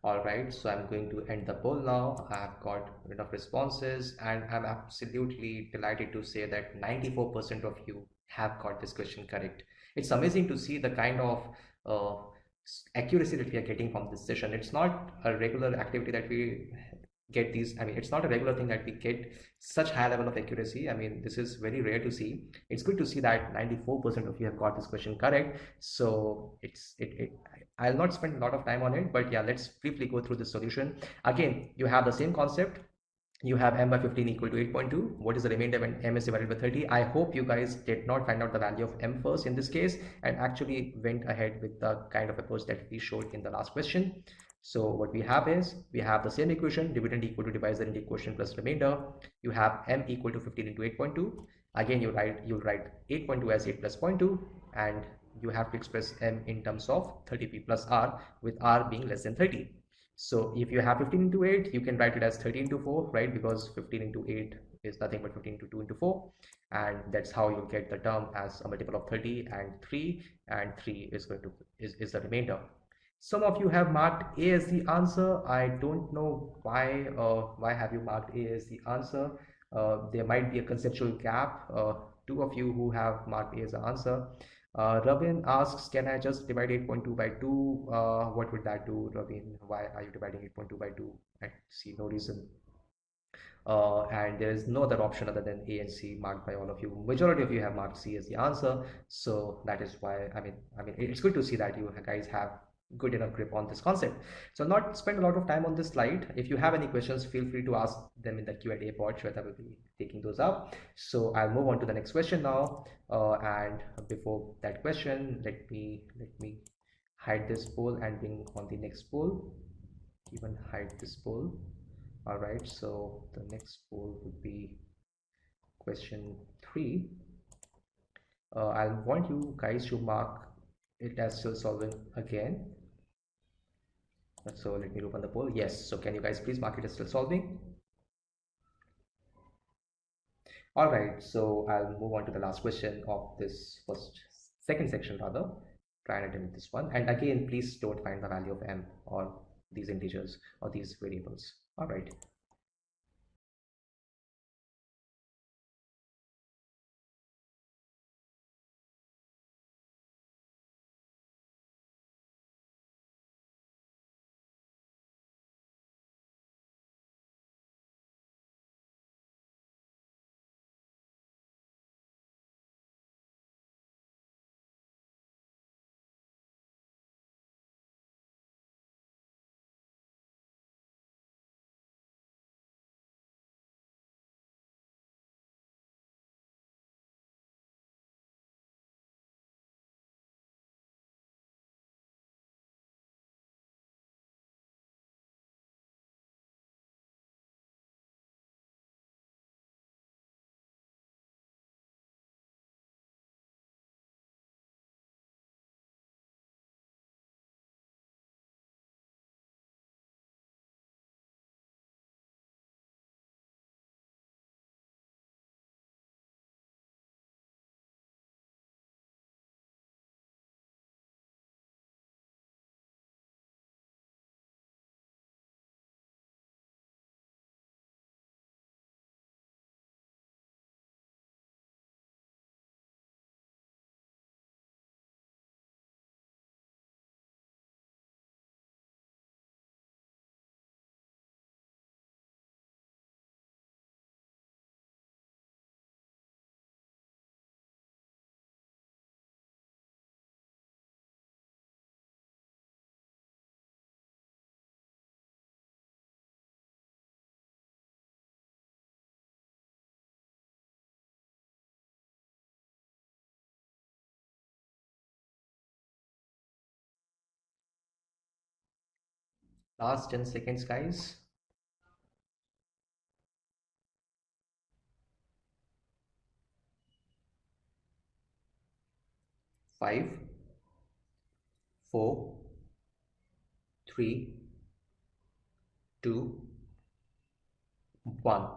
Speaker 2: All right, so I'm going to end the poll now. I've got enough responses, and I'm absolutely delighted to say that 94% of you have got this question correct. It's amazing to see the kind of uh, accuracy that we are getting from this session. It's not a regular activity that we get these. I mean, it's not a regular thing that we get such high level of accuracy. I mean, this is very rare to see. It's good to see that 94% of you have got this question correct. So I'll not spend a lot of time on it, but yeah, let's briefly go through the solution. Again, you have the same concept. You have m by 15 equal to 8.2. What is the remainder when m is divided by 30? I hope you guys did not find out the value of m first in this case and actually went ahead with the kind of approach that we showed in the last question. So what we have is, we have the same equation, dividend equal to divisor into quotient plus remainder. You have m equal to 15 into 8.2. Again, you'll write 8.2 as 8 plus 0.2, and you have to express m in terms of 30p plus r, with r being less than 30. So if you have 15 into 8, you can write it as 30 into 4, right? Because 15 into 8 is nothing but 15 into 2 into 4. And that's how you get the term as a multiple of 30 and 3 is going to is the remainder. Some of you have marked A as the answer. I don't know why have you marked A as the answer. There might be a conceptual gap. Two of you who have marked A as the answer. Ravin asks, can I just divide 8.2 by 2? What would that do, Ravin? Why are you dividing 8.2 by 2? I see no reason. And there is no other option other than A and C marked by all of you. Majority of you have marked C as the answer, so that is why I mean it's good to see that you guys have good enough grip on this concept. So not spend a lot of time on this slide. If you have any questions, feel free to ask them in the Q&A pod. Shweta will be taking those up. So I'll move on to the next question now. And before that question, let me hide this poll and bring on the next poll. Even hide this poll. All right, so the next poll would be question 3. I want you guys to mark it as still solving again. So let me open the poll. Yes, so can you guys please mark it as still solving? All right, so I'll move on to the last question of this second section rather. Try and attempt this one. And again, please don't find the value of m or these integers or these variables. All right. Last 10 seconds, guys. 5, 4, 3, 2, 1.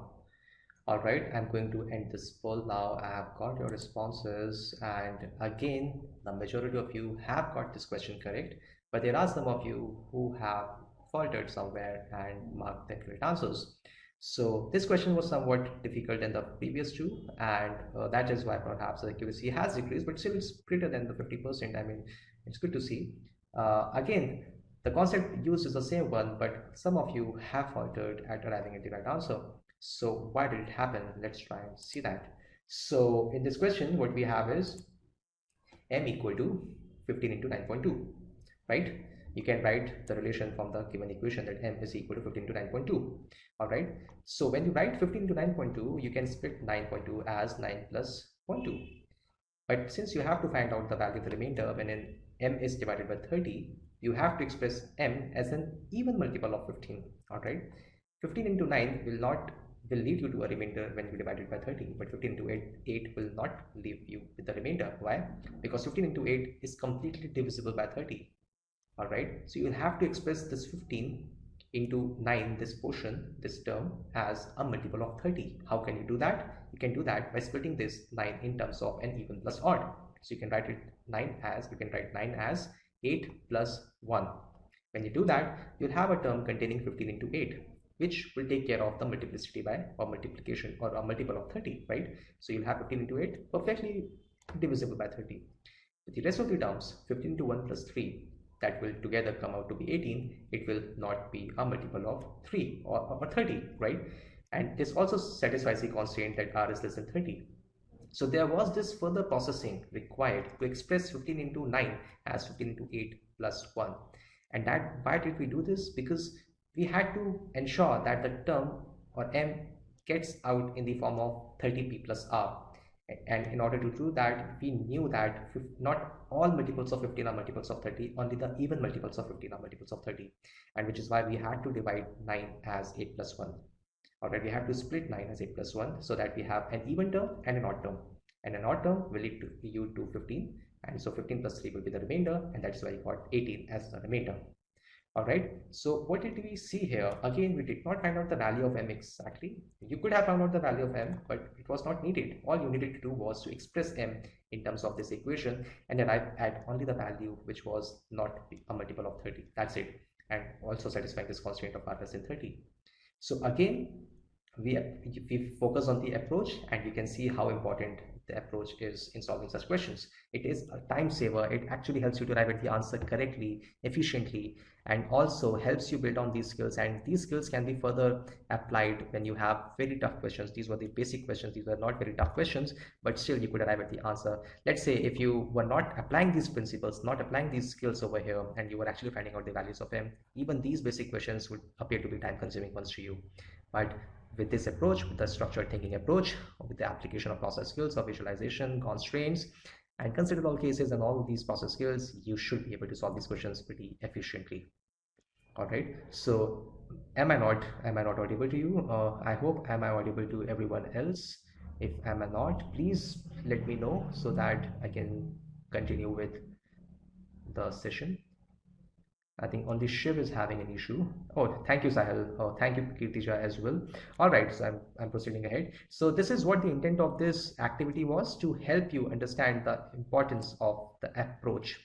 Speaker 2: All right, I'm going to end this poll now. I have got your responses, and again, the majority of you have got this question correct, but there are some of you who have faltered somewhere and marked the correct answers. So this question was somewhat difficult than the previous two, and that is why perhaps the accuracy has decreased, but still it's greater than the 50%. I mean, it's good to see. Again, the concept used is the same one, but some of you have faltered at arriving at the right answer. So why did it happen? Let's try and see that. So in this question, what we have is m equal to 15 into 9.2, right? You can write the relation from the given equation that m is equal to 15 to 9.2. All right. So when you write 15 to 9.2, you can split 9.2 as 9 plus 0.2. But since you have to find out the value of the remainder when m is divided by 30, you have to express m as an even multiple of 15. All right. 15 into 9 will lead you to a remainder when you divide it by 30, but 15 into 8 will not leave you with the remainder. Why? Because 15 into 8 is completely divisible by 30. All right. So you'll have to express this 15 into 9, this portion, this term, as a multiple of 30. How can you do that? You can do that by splitting this 9 in terms of an even plus odd. So you can write 9 as 8 plus 1. When you do that, you'll have a term containing 15 into 8, which will take care of the multiplicity by or multiplication or a multiple of 30, right? So you'll have 15 into 8 perfectly divisible by 30. With the rest of the terms, 15 into 1 plus 3, that will together come out to be 18. It will not be a multiple of 3 or 30, right? And this also satisfies the constraint that r is less than 30. So there was this further processing required to express 15 into 9 as 15 into 8 plus 1. And that, why did we do this? Because we had to ensure that the term or m gets out in the form of 30p plus r. And in order to do that, we knew that not all multiples of 15 are multiples of 30, only the even multiples of 15 are multiples of 30, and which is why we had to divide 9 as 8 plus 1. Alright, we have to split 9 as 8 plus 1 so that we have an even term and an odd term. and an odd term will lead to you to 15, and so 15 plus 3 will be the remainder, and that's why you got 18 as the remainder. All right, so what did we see here? Again, we did not find out the value of m exactly. You could have found out the value of m, but it was not needed. All you needed to do was to express m in terms of this equation and arrive at only the value which was not a multiple of 30. That's it. And also satisfying this constraint of r less than 30. So again, we focus on the approach, and you can see how important the approach is in solving such questions. It is a time saver. It actually helps you to arrive at the answer correctly, efficiently, and also helps you build on these skills. And these skills can be further applied when you have very tough questions. These were the basic questions. These were not very tough questions, but still you could arrive at the answer. Let's say if you were not applying these principles, not applying these skills over here, and you were actually finding out the values of m, even these basic questions would appear to be time consuming ones to you. But with this approach, with the structured thinking approach, with the application of process skills of visualization, constraints, and consider all cases and all of these process skills, you should be able to solve these questions pretty efficiently. All right. So, am I not audible to you? I hope am I audible to everyone else? If am I not, please let me know so that I can continue with the session. I think only Shiv is having an issue. Oh, thank you, Sahil. Oh, thank you, Kirtija, as well. All right, so I'm proceeding ahead. So this is what the intent of this activity was, to help you understand the importance of the approach.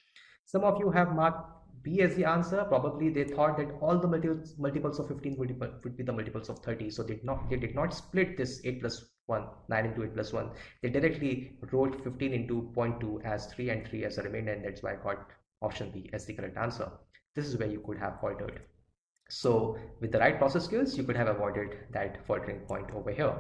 Speaker 2: Some of you have marked B as the answer. Probably they thought that all the multiples of 15 would be the multiples of 30. So they did not split this 8 plus 1, 9 into 8 plus 1. They directly wrote 15 into 0.2 as 3 and 3 as a remainder, and that's why I got option B as the correct answer. This is where you could have faltered. So with the right process skills, you could have avoided that faltering point over here.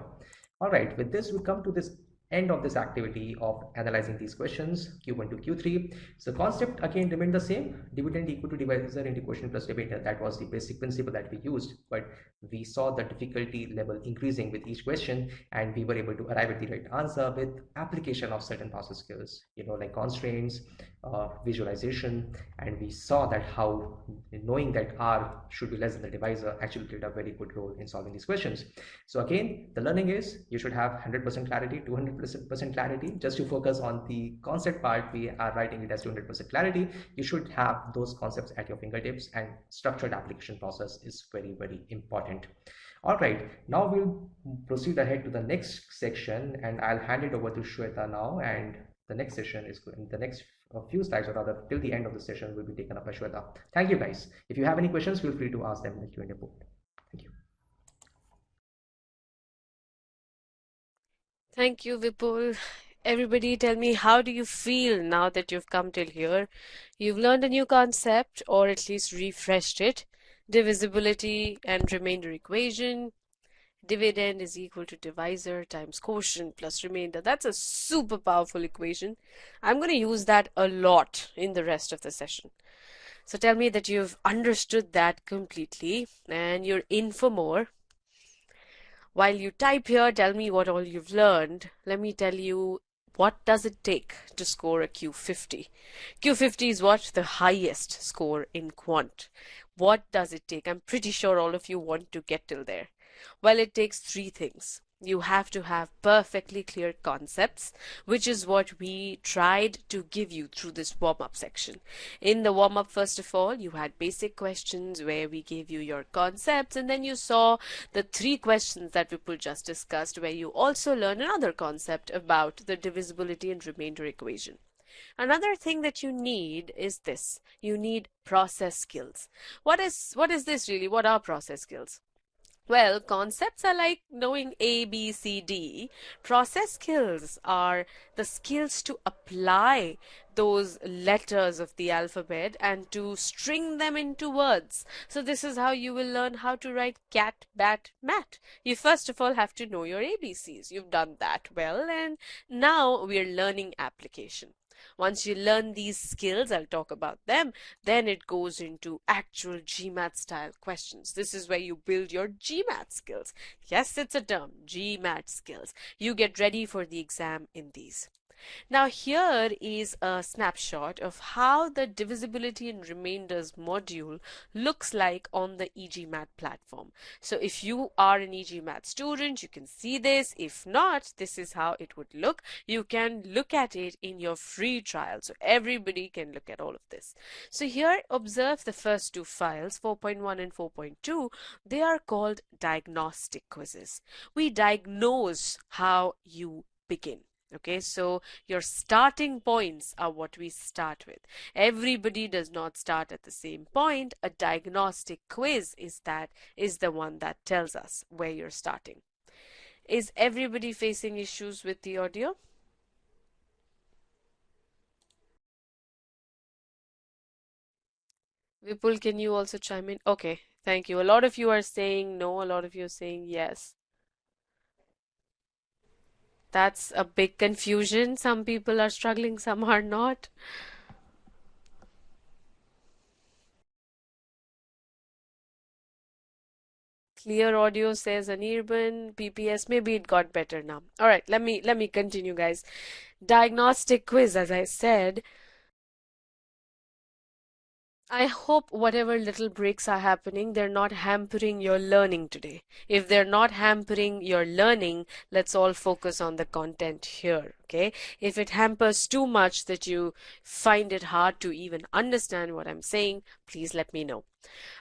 Speaker 2: All right, with this, we come to this end of this activity of analyzing these questions, Q1 to Q3. So concept again remained the same, dividend equal to divisor into quotient plus remainder. That was the basic principle that we used, but we saw the difficulty level increasing with each question, and we were able to arrive at the right answer with application of certain process skills, like constraints, visualization, and we saw that how knowing that R should be less than the divisor actually played a very good role in solving these questions. So again, the learning is you should have 100% clarity, 200% clarity. Just to focus on the concept part, we are writing it as 200% clarity. You should have those concepts at your fingertips, and structured application process is very, very important. All right, now we'll proceed ahead to the next section, and I'll hand it over to Shweta now, and the next session is going, the next few slides, or rather till the end of the session, will be taken up by Shweta. Thank you guys. If you have any questions, feel free to ask them in the Q&A board. Thank you.
Speaker 1: Thank you, Vipul. Everybody tell me, how do you feel now that you've come till here? You've learned a new concept, or at least refreshed it. Divisibility and remainder equation. Dividend is equal to divisor times quotient plus remainder. That's a super powerful equation. I'm going to use that a lot in the rest of the session. So tell me that you've understood that completely and you're in for more. While you type here, tell me what all you've learned. Let me tell you, what does it take to score a Q50? Q50 is what? The highest score in quant. What does it take? I'm pretty sure all of you want to get till there. Well, it takes three things. You have to have perfectly clear concepts, which is what we tried to give you through this warm-up section. In the warm-up, first of all, you had basic questions where we gave you your concepts, and then you saw the three questions that Vipul just discussed, where you also learn another concept about the divisibility and remainder equation. Another thing that you need is this. You need process skills. What is this really? What are process skills? Well, concepts are like knowing A, B, C, D. Process skills are the skills to apply those letters of the alphabet and to string them into words. So this is how you will learn how to write cat, bat, mat. You first of all have to know your ABCs. You've done that well, and now we're learning application. Once you learn these skills, I'll talk about them, then it goes into actual GMAT style questions. This is where you build your GMAT skills. Yes, it's a term, GMAT skills. You get ready for the exam in these. Now here is a snapshot of how the divisibility and remainders module looks like on the e-GMAT platform. So if you are an e-GMAT student, you can see this. If not, this is how it would look. You can look at it in your free trial. So everybody can look at all of this. So here, observe the first two files, 4.1 and 4.2. They are called diagnostic quizzes. We diagnose how you begin. Okay, so your starting points are what we start with. Everybody does not start at the same point. A diagnostic quiz is the one that tells us where you're starting. Is everybody facing issues with the audio? Vipul, can you also chime in? Okay, thank you. A lot of you are saying no, a lot of you are saying yes. That's a big confusion. Some people are struggling, some are not. Clear audio, says Anirban. PPS, maybe it got better now. All right, let me continue, guys. Diagnostic quiz, as I said. I hope whatever little breaks are happening, they're not hampering your learning today. If they're not hampering your learning, let's all focus on the content here, okay? If it hampers too much that you find it hard to even understand what I'm saying, please let me know.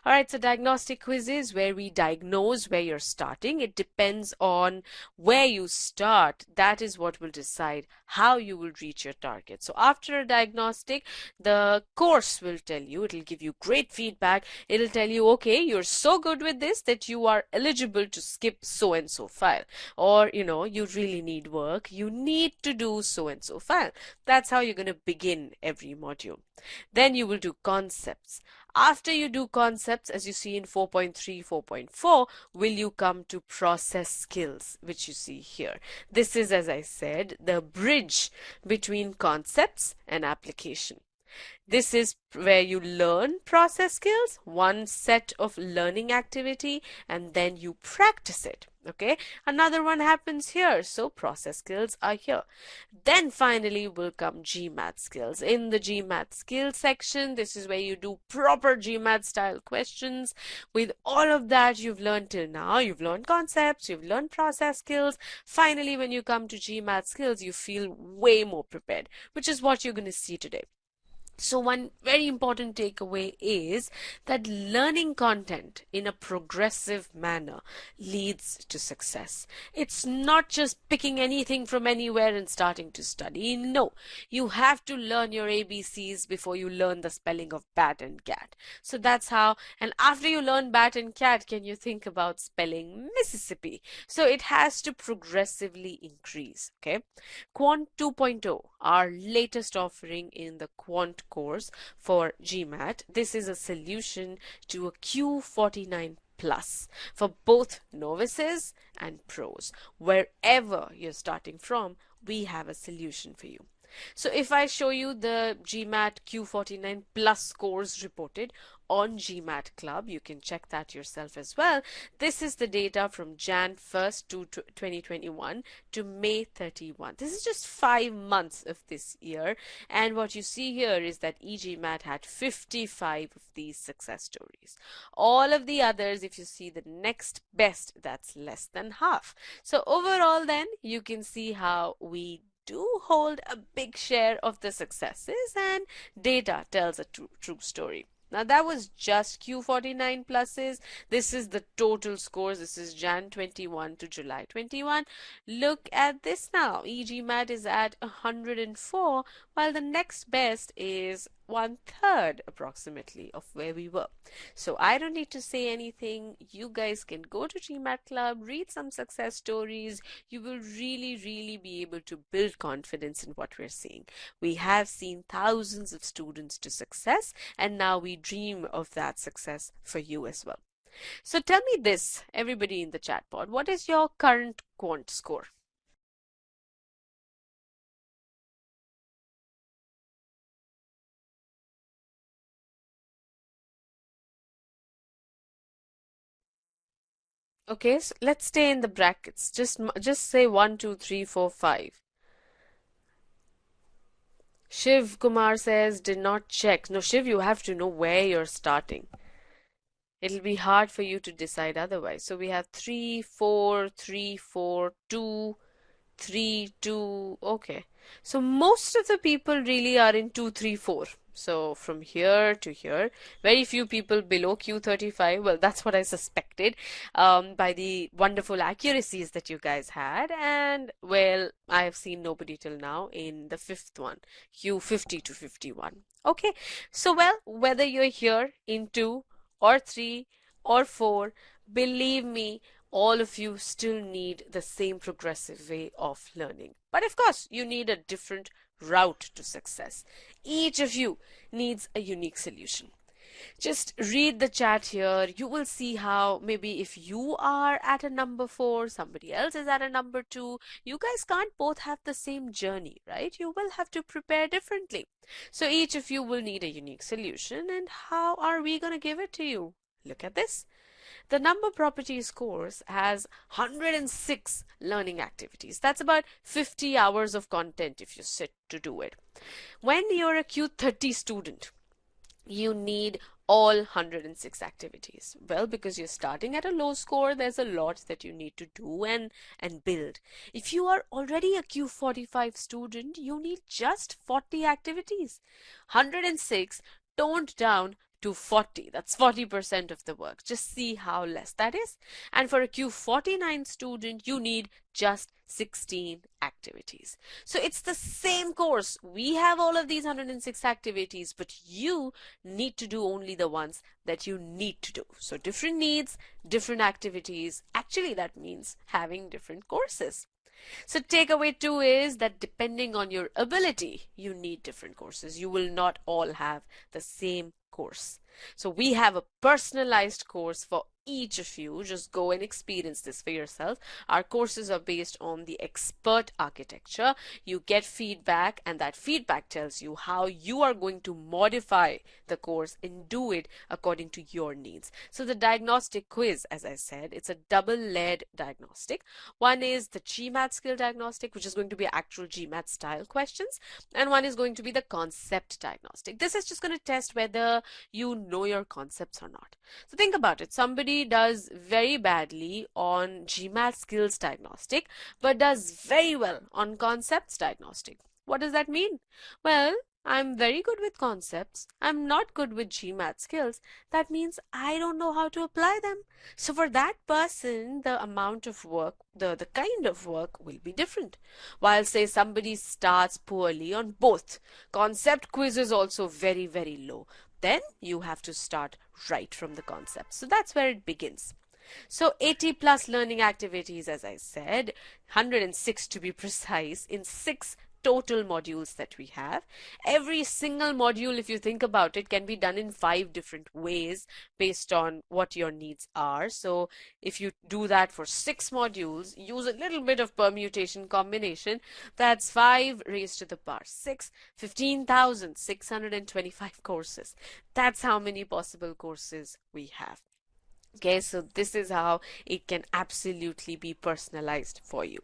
Speaker 1: All right, so diagnostic quiz is where we diagnose where you're starting. It depends on where you start. That is what will decide how you will reach your target. So after a diagnostic, the course will tell you, it'll give you great feedback. It'll tell you, okay, you're so good with this that you are eligible to skip so and so file. Or, you really need work. You need to do so and so file. That's how you're going to begin every module. Then you will do concepts. After you do concepts, as you see in 4.3, 4.4, will you come to process skills, which you see here. This is, as I said, the bridge between concepts and application. This is where you learn process skills, one set of learning activity, and then you practice it. Okay, another one happens here. So process skills are here. Then finally will come GMAT skills. In the GMAT skills section, this is where you do proper GMAT style questions. With all of that you've learned till now, you've learned concepts, you've learned process skills. Finally, when you come to GMAT skills, you feel way more prepared, which is what you're going to see today. So one very important takeaway is that learning content in a progressive manner leads to success. It's not just picking anything from anywhere and starting to study. No, you have to learn your ABCs before you learn the spelling of bat and cat. So that's how, and after you learn bat and cat, can you think about spelling Mississippi? So it has to progressively increase, okay? Quant 2.0, our latest offering in the Quant course for GMAT. This is a solution to a Q49 plus for both novices and pros. Wherever you're starting from, we have a solution for you. So if I show you the GMAT Q49 plus scores reported on GMAT Club, you can check that yourself as well. This is the data from Jan 1st to 2021 to May 31. This is just 5 months of this year. And what you see here is that e-GMAT had 55 of these success stories. All of the others, if you see the next best, that's less than half. So overall then, you can see how we do hold a big share of the successes, and data tells a true story. Now that was just Q49 pluses. This is the total scores. This is Jan 21 to July 21. Look at this now. e-GMAT is at 104, while the next best is 1/3 approximately of where we were. So I don't need to say anything. You guys can go to GMAT Club, read some success stories. You will really be able to build confidence in what we're seeing. We have seen thousands of students to success, and now we dream of that success for you as well. So tell me this, everybody in the chat pod, what is your current quant score? Okay, so let's stay in the brackets. Just say 1, 2, 3, 4, 5. Shiv Kumar says, did not check. No, Shiv, you have to know where you're starting. It'll be hard for you to decide otherwise. So we have 3, 4, 3, 4, 2, 3, 2. Okay. So most of the people really are in 2, 3, 4. So from here to here, very few people below Q35. Well, that's what I suspected by the wonderful accuracies that you guys had. And well, I have seen nobody till now in the fifth one, Q50 to 51. Okay. So well, whether you're here in 2 or 3 or 4, believe me, all of you still need the same progressive way of learning. But of course, you need a different route to success. Each of you needs a unique solution. Just read the chat here. You will see how maybe if you are at a number 4, somebody else is at a number 2, you guys can't both have the same journey, right? You will have to prepare differently. So each of you will need a unique solution. And how are we going to give it to you? Look at this. The number properties course has 106 learning activities. That's about 50 hours of content if you sit to do it. When you're a Q30 student, you need all 106 activities. Well, because you're starting at a low score, there's a lot that you need to do and build. If you are already a Q45 student, you need just 40 activities. 106 toned down to 40. That's 40% of the work. Just see how less that is. And for a Q49 student, you need just 16 activities. So it's the same course. We have all of these 106 activities, but you need to do only the ones that you need to do. So different needs, different activities. Actually, that means having different courses. So takeaway 2 is that depending on your ability, you need different courses. You will not all have the same course. So we have a personalized course for each of you. Just go and experience this for yourself. Our courses are based on the expert architecture. You get feedback, and that feedback tells you how you are going to modify the course and do it according to your needs. So the diagnostic quiz, as I said, it's a double-layered diagnostic. One is the GMAT skill diagnostic, which is going to be actual GMAT style questions, and one is going to be the concept diagnostic. This is just going to test whether you know your concepts or not. So think about it. Somebody does very badly on GMAT skills diagnostic, but does very well on concepts diagnostic. What does that mean? Well, I'm very good with concepts. I'm not good with GMAT skills. That means I don't know how to apply them. So for that person, the amount of work, the kind of work will be different. While say somebody starts poorly on both. Concept quiz is also very, very low. Then you have to start right from the concept. So that's where it begins. So 80 plus learning activities, as I said, 106 to be precise, in 6 total modules that we have. Every single module, if you think about it, can be done in 5 different ways based on what your needs are. So if you do that for 6 modules, use a little bit of permutation combination, that's 5 raised to the power 6, 15,625 courses. That's how many possible courses we have. Okay, so this is how it can absolutely be personalized for you.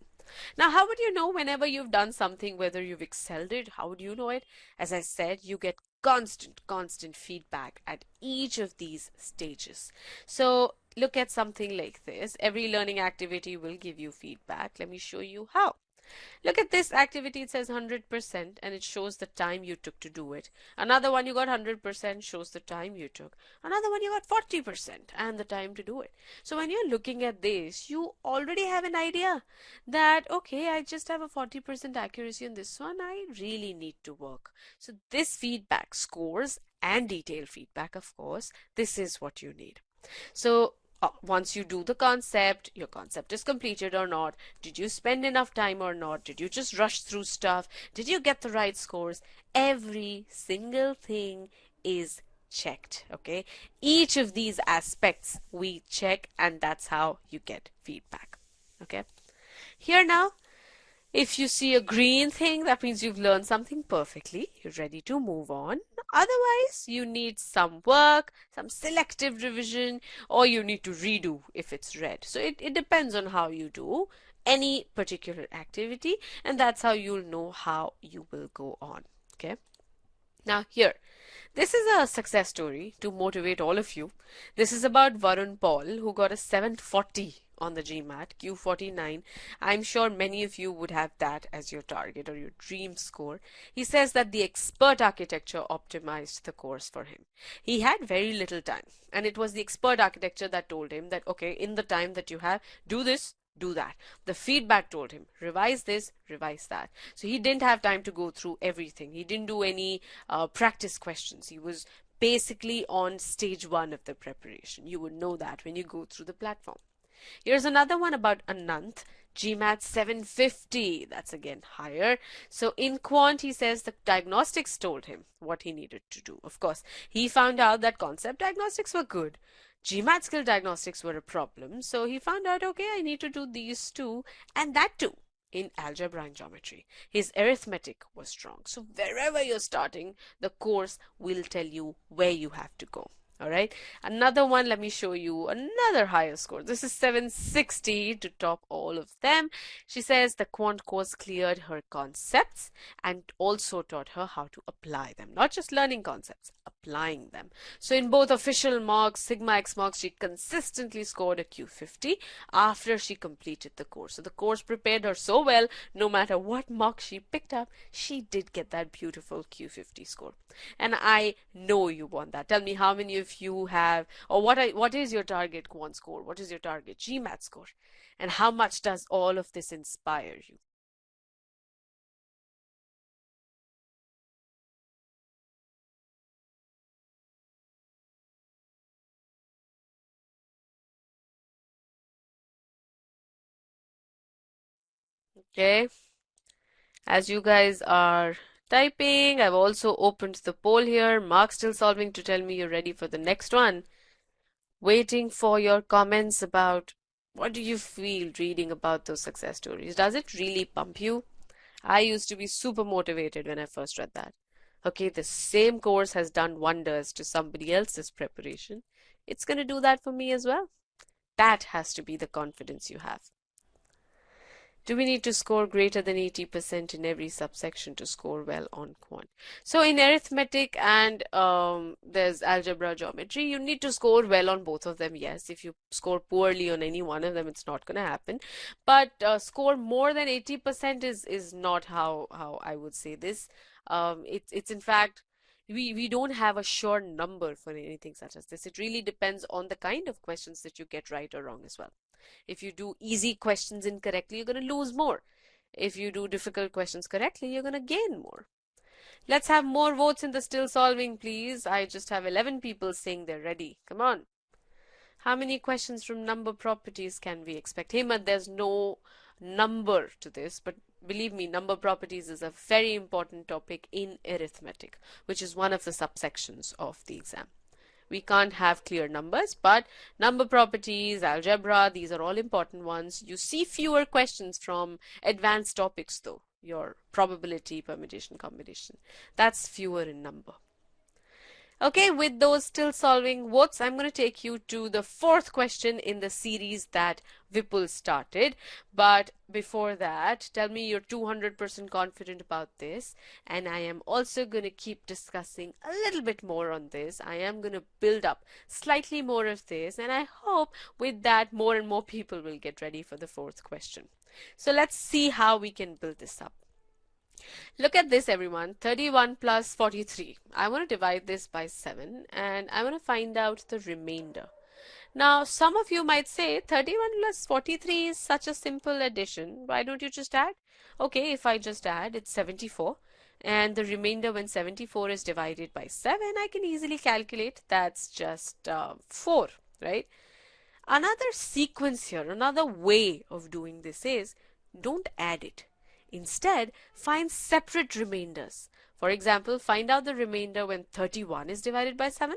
Speaker 1: Now, how would you know whenever you've done something, whether you've excelled it? How would you know it? As I said, you get constant feedback at each of these stages. So look at something like this. Every learning activity will give you feedback. Let me show you how. Look at this activity, it says 100% and it shows the time you took to do it. Another one you got 100% shows the time you took. Another one you got 40% and the time to do it. So when you're looking at this, you already have an idea that, okay, I just have a 40% accuracy on this one. I really need to work. So this feedback, scores and detailed feedback, of course, this is what you need. So once you do the concept, your concept is completed or not, did you spend enough time or not, did you just rush through stuff, did you get the right scores, every single thing is checked. Okay, each of these aspects we check, and that's how you get feedback. Okay, here now, if you see a green thing, that means you've learned something perfectly. You're ready to move on. Otherwise, you need some work, some selective revision, or you need to redo if it's red. So it depends on how you do any particular activity, and that's how you'll know how you will go on. Okay. Now here, this is a success story to motivate all of you. This is about Varun Paul, who got a 740 on the GMAT, Q49. I'm sure many of you would have that as your target or your dream score. He says that the expert architecture optimized the course for him. He had very little time, and it was the expert architecture that told him that, okay, in the time that you have, do this, do that. The feedback told him, revise this, revise that. So he didn't have time to go through everything. He didn't do any practice questions. He was basically on stage one of the preparation. You would know that when you go through the platform. Here's another one about Anant. GMAT 750, that's again higher. So in quant, he says the diagnostics told him what he needed to do. Of course, he found out that concept diagnostics were good. GMAT skill diagnostics were a problem. So he found out, okay, I need to do these two, and that too in algebra and geometry. His arithmetic was strong. So wherever you're starting, the course will tell you where you have to go. All right, another one, let me show you another higher score. This is 760 to top all of them. She says the quant course cleared her concepts and also taught her how to apply them, not just learning concepts, applying them. So in both official marks, Sigma X marks, she consistently scored a Q50 after she completed the course. So the course prepared her so well, no matter what mark she picked up, she did get that beautiful Q50 score. And I know you want that. Tell me how many of you have, or what is your target quant score? What is your target GMAT score? And how much does all of this inspire you? Okay, as you guys are typing, I've also opened the poll here. Mark still solving to tell me you're ready for the next one. Waiting for your comments about what do you feel reading about those success stories. Does it really pump you? I used to be super motivated when I first read that. Okay, the same course has done wonders to somebody else's preparation. It's going to do that for me as well. That has to be the confidence you have. Do we need to score greater than 80% in every subsection to score well on quant? So in arithmetic and there's algebra, geometry, you need to score well on both of them. Yes, if you score poorly on any one of them, it's not going to happen. But score more than 80% is not how I would say this. It's in fact, we don't have a sure number for anything such as this. It really depends on the kind of questions that you get right or wrong as well. If you do easy questions incorrectly, you're going to lose more. If you do difficult questions correctly, you're going to gain more. Let's have more votes in the still solving, please. I just have 11 people saying they're ready. Come on. How many questions from number properties can we expect? Hemant, there's no number to this, but believe me, number properties is a very important topic in arithmetic, which is one of the subsections of the exam. We can't have clear numbers, but number properties, algebra, these are all important ones. You see fewer questions from advanced topics though. Your probability, permutation, combination, that's fewer in number. Okay, with those still solving votes, I'm going to take you to the fourth question in the series that Vipul started. But before that, tell me you're 200% confident about this. And I am also going to keep discussing a little bit more on this. I am going to build up slightly more of this. And I hope with that, more and more people will get ready for the fourth question. So let's see how we can build this up. Look at this, everyone. 31 plus 43. I want to divide this by 7 and I want to find out the remainder. Now, some of you might say 31 plus 43 is such a simple addition. Why don't you just add? Okay, if I just add, it's 74. And the remainder when 74 is divided by 7, I can easily calculate that's just 4, right? Another sequence here, another way of doing this is don't add it. Instead, find separate remainders. For example, find out the remainder when 31 is divided by 7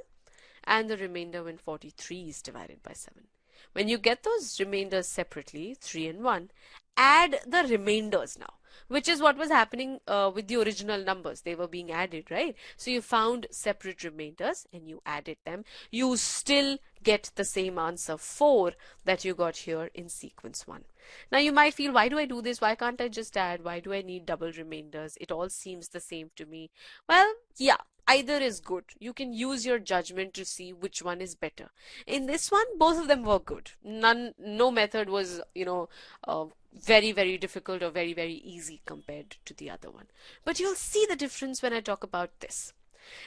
Speaker 1: and the remainder when 43 is divided by 7. When you get those remainders separately, 3 and 1, add the remainders now. which is what was happening with the original numbers. They were being added, right? So you found separate remainders and you added them. You still get the same answer 4 that you got here in sequence 1. Now you might feel, why do I do this? Why can't I just add? Why do I need double remainders? It all seems the same to me. Well, yeah, either is good. You can use your judgment to see which one is better. In this one, both of them were good. No method was, very, very difficult or very, very easy compared to the other one. But you'll see the difference when I talk about this.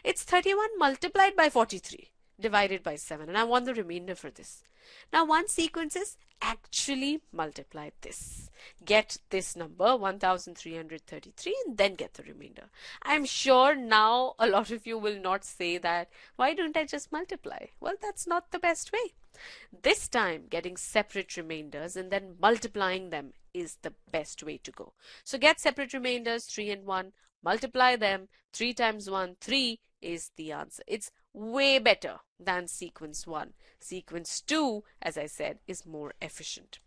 Speaker 1: It's 31 multiplied by 43 divided by 7, and I want the remainder for this. Now, one sequence is actually multiply this. Get this number 1333 and then get the remainder. I'm sure now a lot of you will not say that, why don't I just multiply? Well, that's not the best way. This time, getting separate remainders and then multiplying them is the best way to go. So get separate remainders, 3 and 1, multiply them, 3 times 1, 3 is the answer. It's way better than sequence 1. Sequence 2, as I said, is more efficient.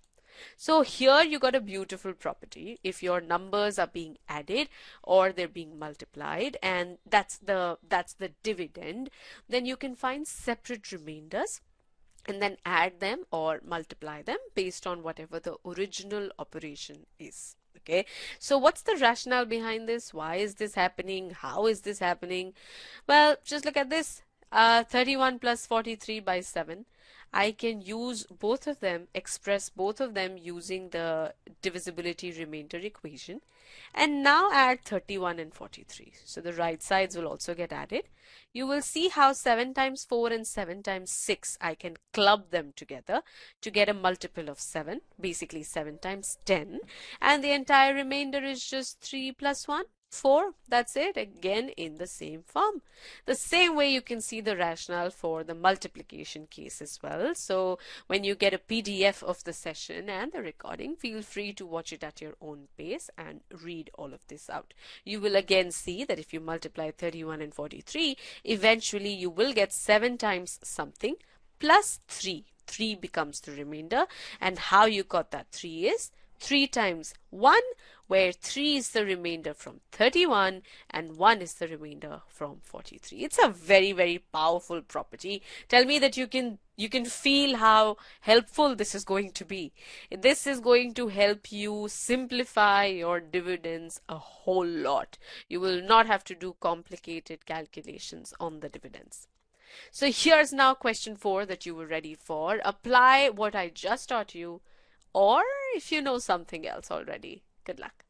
Speaker 1: So here you got a beautiful property. If your numbers are being added or they're being multiplied, and that's the dividend, then you can find separate remainders and then add them or multiply them based on whatever the original operation is. Okay, so what's the rationale behind this? Why is this happening? How is this happening? Well, just look at this. 31 plus 43 by 7. I can use both of them, express both of them using the divisibility remainder equation, and now add 31 and 43. So the right sides will also get added. You will see how 7 times 4 and 7 times 6, I can club them together to get a multiple of 7, basically 7 times 10, and the entire remainder is just 3 plus 1. 4. That's it, again in the same form. The same way you can see the rationale for the multiplication case as well. So when you get a PDF of the session and the recording, feel free to watch it at your own pace and read all of this out. You will again see that if you multiply 31 and 43, eventually you will get 7 times something plus 3. 3 becomes the remainder, and how you got that 3 is 3 times 1, where 3 is the remainder from 31 and 1 is the remainder from 43. It's a very, very powerful property. Tell me that you can feel how helpful this is going to be. This is going to help you simplify your dividends a whole lot. You will not have to do complicated calculations on the dividends. So here's now question 4 that you were ready for. Apply what I just taught you, or if you know something else already. Good luck.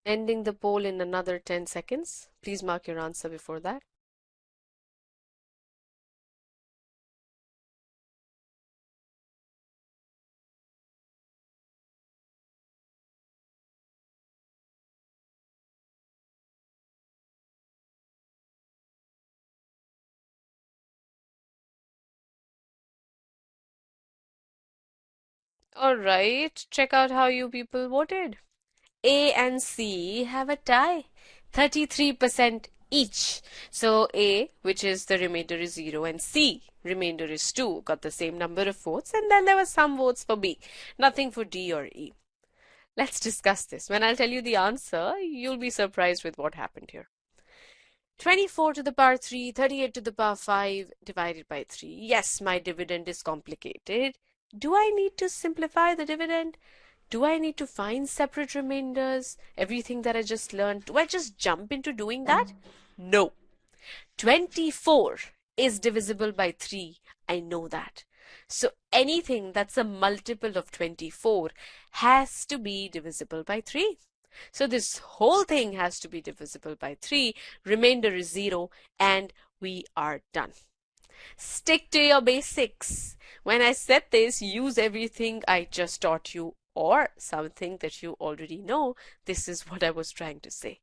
Speaker 1: Ending the poll in another 10 seconds. Please mark your answer before that. All right, check out how you people voted. A and C have a tie, 33% each. So A, which is the remainder is 0, and C, remainder is 2, got the same number of votes, and then there were some votes for B, nothing for D or E. Let's discuss this. When I'll tell you the answer, you'll be surprised with what happened here. 24 to the power 3, 38 to the power 5 divided by 3. Yes, my dividend is complicated. Do I need to simplify the dividend? Do I need to find separate remainders? Everything that I just learned, do I just jump into doing that? No. 24 is divisible by 3. I know that. So anything that's a multiple of 24 has to be divisible by 3. So this whole thing has to be divisible by 3. Remainder is 0 and we are done. Stick to your basics. When I said this, use everything I just taught you or something that you already know. This is what I was trying to say.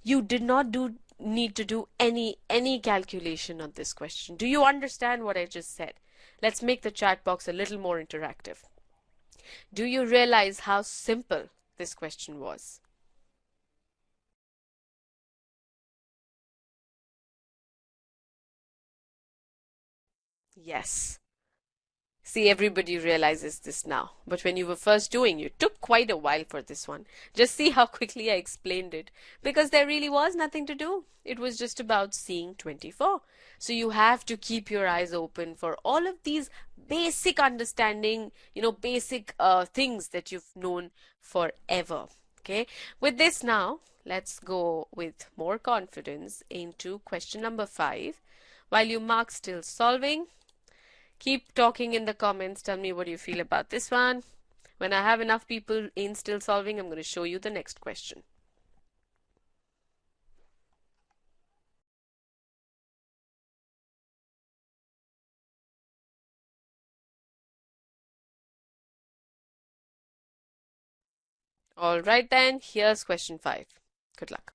Speaker 1: You did not need to do any calculation on this question. Do you understand what I just said? Let's make the chat box a little more interactive. Do you realize how simple this question was? Yes. See, everybody realizes this now. But when you were first doing, it took quite a while for this one. Just see how quickly I explained it. Because there really was nothing to do. It was just about seeing 24. So you have to keep your eyes open for all of these basic understanding, basic things that you've known forever. Okay. With this now, let's go with more confidence into question number 5. While you mark still solving, keep talking in the comments. Tell me what you feel about this one. When I have enough people in still solving, I'm going to show you the next question. All right then, here's question 5. Good luck.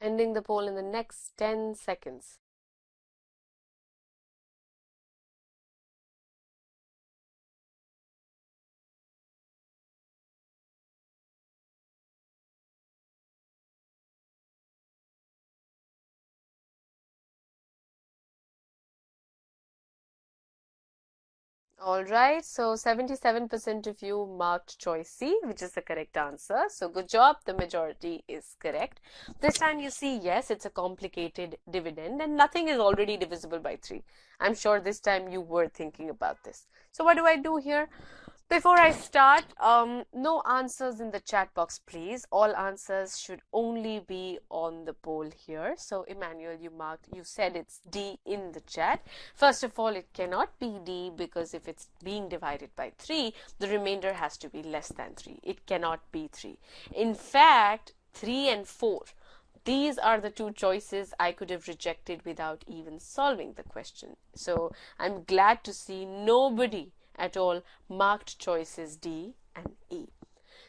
Speaker 1: Ending the poll in the next 10 seconds. All right, so 77% of you marked choice C, which is the correct answer. So good job, the majority is correct. This time you see, yes, it's a complicated dividend and nothing is already divisible by 3. I'm sure this time you were thinking about this. So what do I do here? Before I start, no answers in the chat box, please. All answers should only be on the poll here. So, Emmanuel, you said it's D in the chat. First of all, it cannot be D because if it's being divided by 3, the remainder has to be less than 3. It cannot be 3. In fact, 3 and 4 these are the two choices I could have rejected without even solving the question. So I'm glad to see nobody at all marked choices D and E.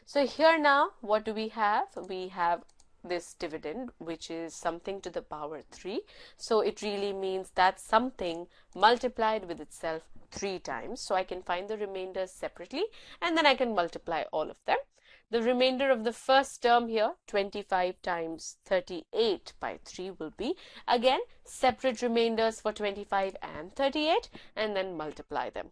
Speaker 1: So here now, what do we have? We have this dividend, which is something to the power 3. So it really means that something multiplied with itself 3 times. So I can find the remainders separately, and then I can multiply all of them. The remainder of the first term here, 25 times 38 by 3, will be again separate remainders for 25 and 38, and then multiply them.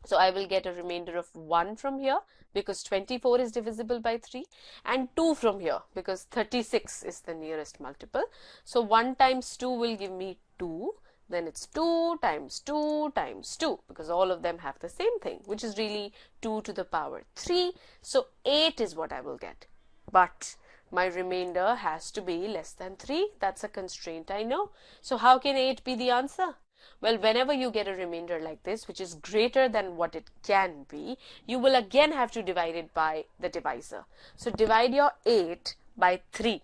Speaker 1: So I will get a remainder of 1 from here because 24 is divisible by 3, and 2 from here because 36 is the nearest multiple. So 1 times 2 will give me 2. Then it's 2 times 2 times 2 because all of them have the same thing, which is really 2 to the power 3. So 8 is what I will get. But my remainder has to be less than 3. That's a constraint, I know. So how can 8 be the answer? Well, whenever you get a remainder like this, which is greater than what it can be, you will again have to divide it by the divisor. So divide your 8 by 3,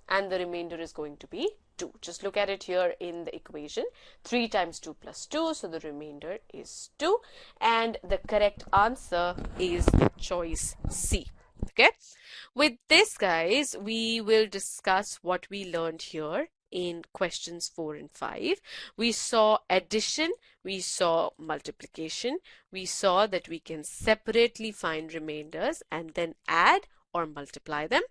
Speaker 1: and the remainder is going to be 2. Just look at it here in the equation. 3 times 2 plus 2, so the remainder is 2. And the correct answer is choice C. Okay. With this, guys, we will discuss what we learned here in questions 4 and 5. We saw addition, we saw multiplication, we saw that we can separately find remainders and then add or multiply them.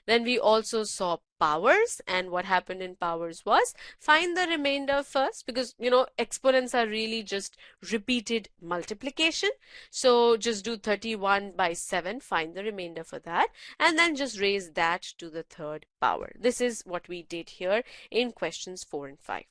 Speaker 1: Then we also saw powers, and what happened in powers was find the remainder first, because exponents are really just repeated multiplication. So just do 31 by 7, find the remainder for that, and then just raise that to the third power. This is what we did here in questions 4 and 5.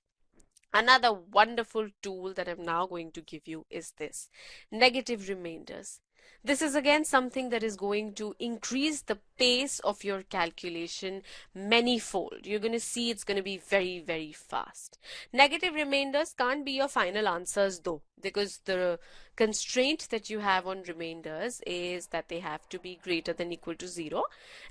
Speaker 1: Another wonderful tool that I'm now going to give you is this, negative remainders. This is again something that is going to increase the pace of your calculation manyfold. You're going to see it's going to be very, very fast. Negative remainders can't be your final answers though, because the constraint that you have on remainders is that they have to be greater than equal to 0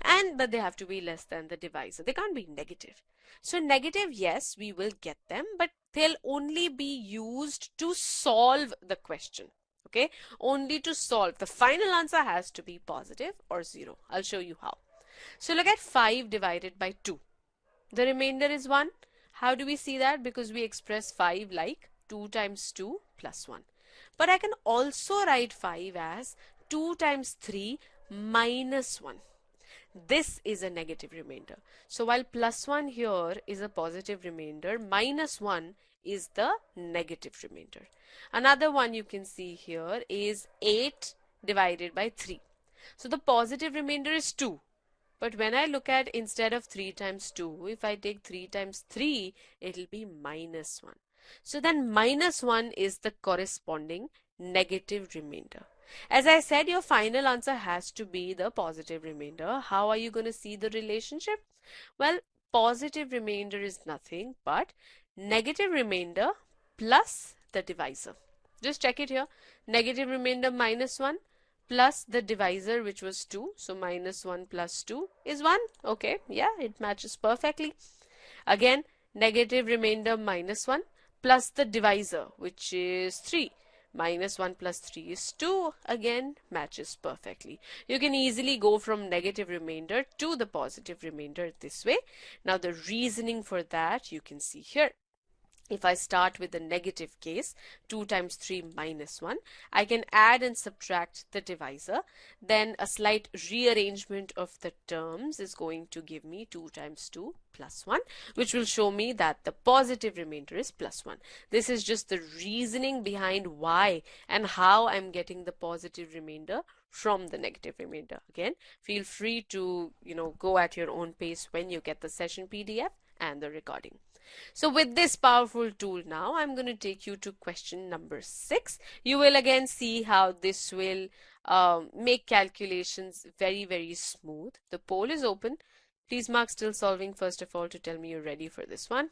Speaker 1: and that they have to be less than the divisor. They can't be negative. So negative, yes, we will get them, but they'll only be used to solve the question. Okay, only to solve. The final answer has to be positive or 0. I'll show you how. So look at 5 divided by 2. The remainder is 1. How do we see that? Because we express 5 like 2 times 2 plus 1. But I can also write 5 as 2 times 3 minus 1. This is a negative remainder. So while plus 1 here is a positive remainder, minus 1 is the negative remainder. Another one you can see here is 8 divided by 3. So the positive remainder is 2. But when I look at instead of 3 times 2, if I take 3 times 3, it'll be minus 1. So then minus 1 is the corresponding negative remainder. As I said, your final answer has to be the positive remainder. How are you going to see the relationship? Well, positive remainder is nothing but negative remainder plus the divisor. Just check it here. Negative remainder minus 1 plus the divisor, which was 2. So minus 1 plus 2 is 1. Okay, yeah, it matches perfectly. Again, negative remainder minus 1 plus the divisor, which is 3. Minus 1 plus 3 is 2. Again, matches perfectly. You can easily go from negative remainder to the positive remainder this way. Now, the reasoning for that you can see here. If I start with the negative case, 2 times 3 minus 1, I can add and subtract the divisor. Then a slight rearrangement of the terms is going to give me 2 times 2 plus 1, which will show me that the positive remainder is plus 1. This is just the reasoning behind why and how I'm getting the positive remainder from the negative remainder. Again, feel free to, go at your own pace when you get the session PDF and the recording. So with this powerful tool now, I'm going to take you to question number 6. You will again see how this will make calculations very, very smooth. The poll is open. Please mark still solving first of all to tell me you're ready for this one.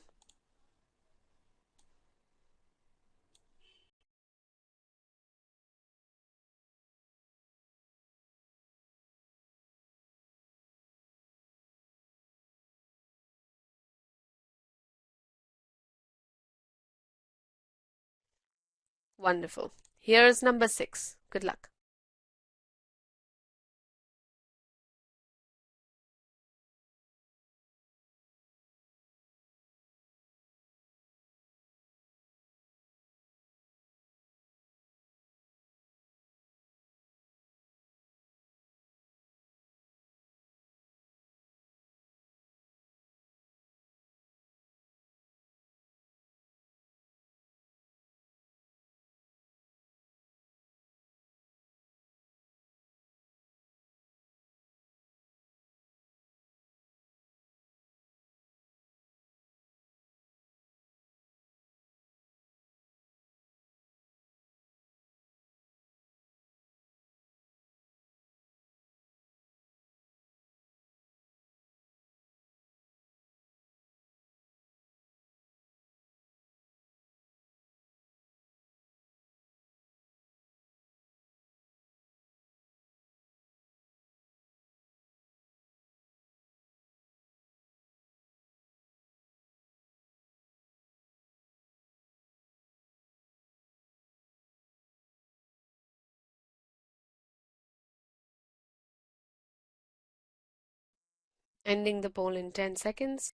Speaker 1: Wonderful. Here's number 6. Good luck. Ending the poll in 10 seconds.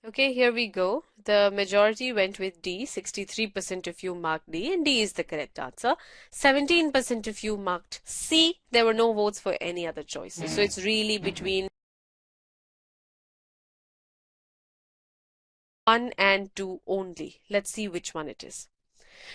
Speaker 1: Okay, here we go. The majority went with D. 63% of you marked D, and D is the correct answer. 17% of you marked C. There were no votes for any other choices. So it's really between 1 and 2 only. Let's see which one it is.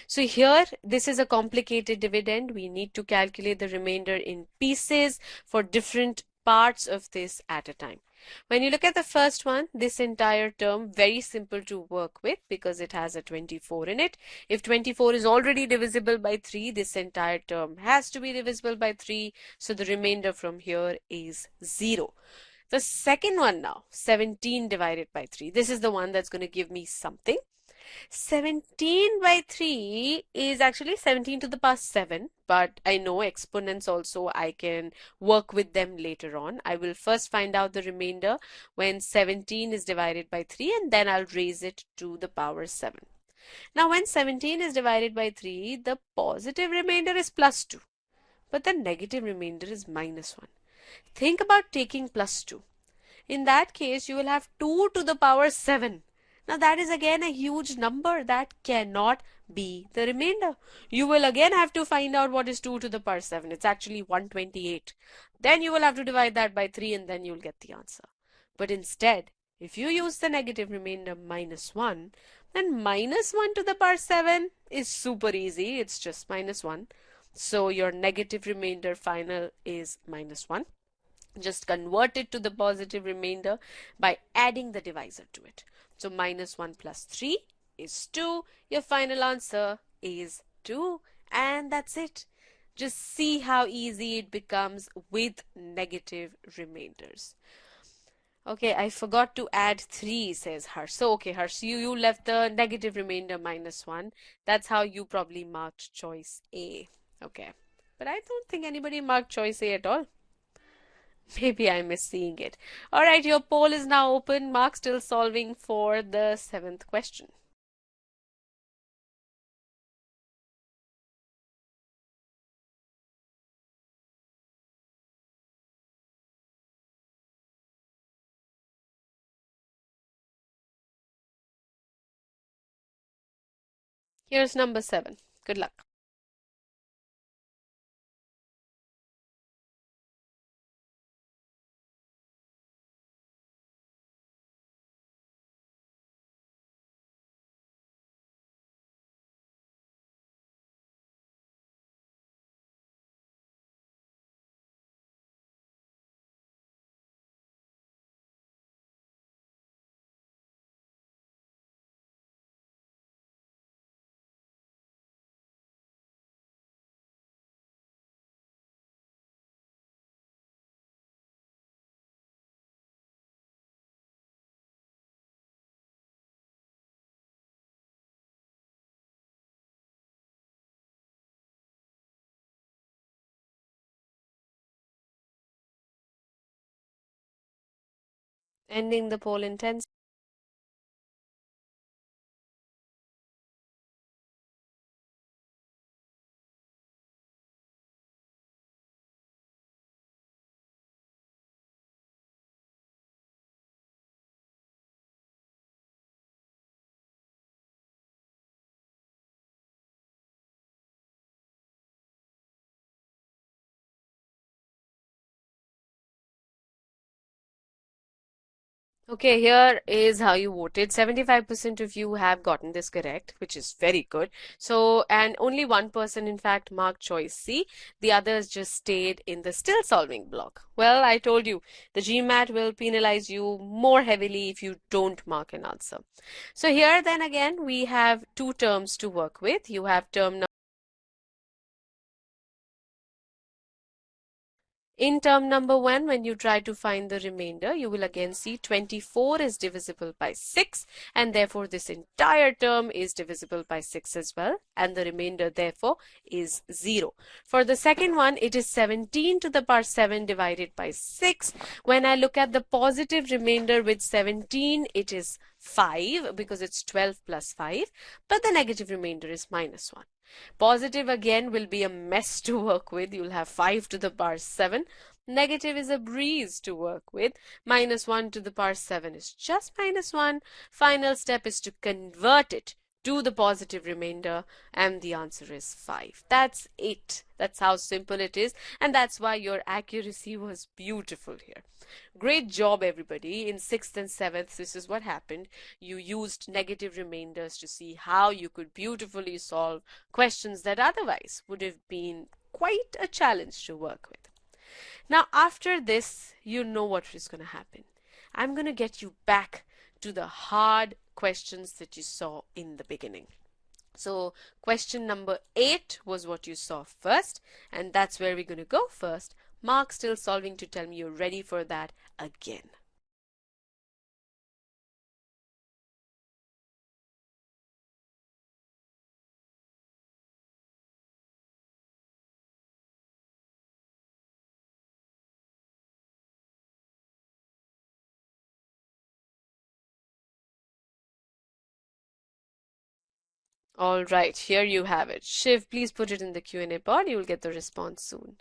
Speaker 1: So here, this is a complicated dividend. We need to calculate the remainder in pieces for different parts of this at a time. When you look at the first one, this entire term, very simple to work with because it has a 24 in it. If 24 is already divisible by 3, this entire term has to be divisible by 3. So the remainder from here is 0. The second one now, 17 divided by 3. This is the one that's going to give me something. 17 by 3 is actually 17 to the power 7, but I know exponents also, I can work with them later on. I will first find out the remainder when 17 is divided by 3, and then I'll raise it to the power 7. Now when 17 is divided by 3, the positive remainder is plus 2, but the negative remainder is minus 1. Think about taking plus 2. In that case, you will have 2 to the power 7. Now that is again a huge number that cannot be the remainder. You will again have to find out what is 2 to the power 7. It's actually 128. Then you will have to divide that by 3 and then you'll get the answer. But instead, if you use the negative remainder minus 1, then minus 1 to the power 7 is super easy. It's just minus 1. So your negative remainder final is minus 1. Just convert it to the positive remainder by adding the divisor to it. So minus 1 plus 3 is 2. Your final answer is 2. And that's it. Just see how easy it becomes with negative remainders. Okay, I forgot to add 3, says Harsh. So, okay, Harsh, you left the negative remainder minus 1. That's how you probably marked choice A. Okay. But I don't think anybody marked choice A at all. Maybe I miss seeing it. All right, your poll is now open. Mark still solving for the 7th question. Here's number 7. Good luck. Ending the poll in 10. Okay, here is how you voted. 75% of you have gotten this correct, which is very good. So, and only one person, in fact, marked choice C. The others just stayed in the still solving block. Well, I told you, the GMAT will penalize you more heavily if you don't mark an answer. So here then again, we have two terms to work with. You have term In term number 1, when you try to find the remainder, you will again see 24 is divisible by 6, and therefore this entire term is divisible by 6 as well, and the remainder therefore is 0. For the second one, it is 17 to the power 7 divided by 6. When I look at the positive remainder with 17, it is 5 because it's 12 plus 5, but the negative remainder is minus 1. Positive again will be a mess to work with. You'll have 5 to the power 7. Negative is a breeze to work with. Minus 1 to the power 7 is just minus 1. Final step is to convert it to the positive remainder, and the answer is 5. That's it. That's how simple it is, and that's why your accuracy was beautiful here. Great job, everybody. In 6th and 7th, this is what happened. You used negative remainders to see how you could beautifully solve questions that otherwise would have been quite a challenge to work with. Now, after this, you know what is going to happen. I'm going to get you back to the hard questions that you saw in the beginning. So question number 8 was what you saw first, and that's where we're going to go first. Mark still solving to tell me you're ready for that again. All right, here you have it. Shiv, please put it in the Q&A pod. You will get the response soon.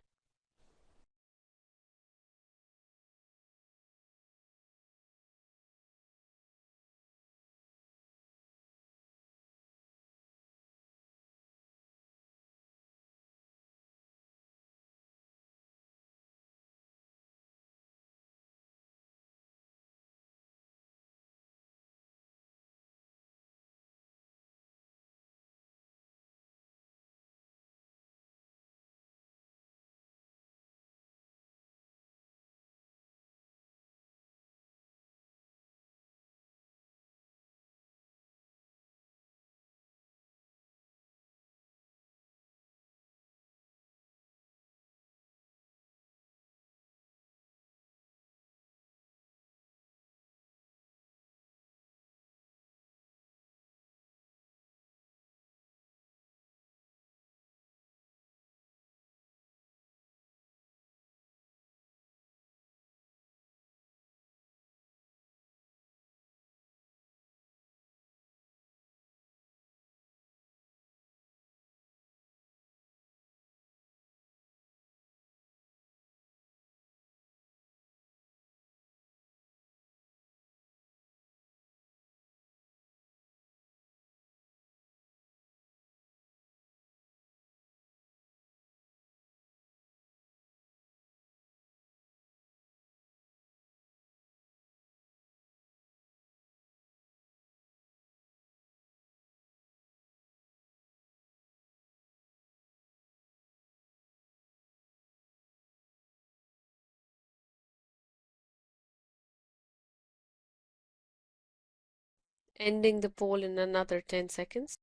Speaker 1: Ending the poll in another 10 seconds.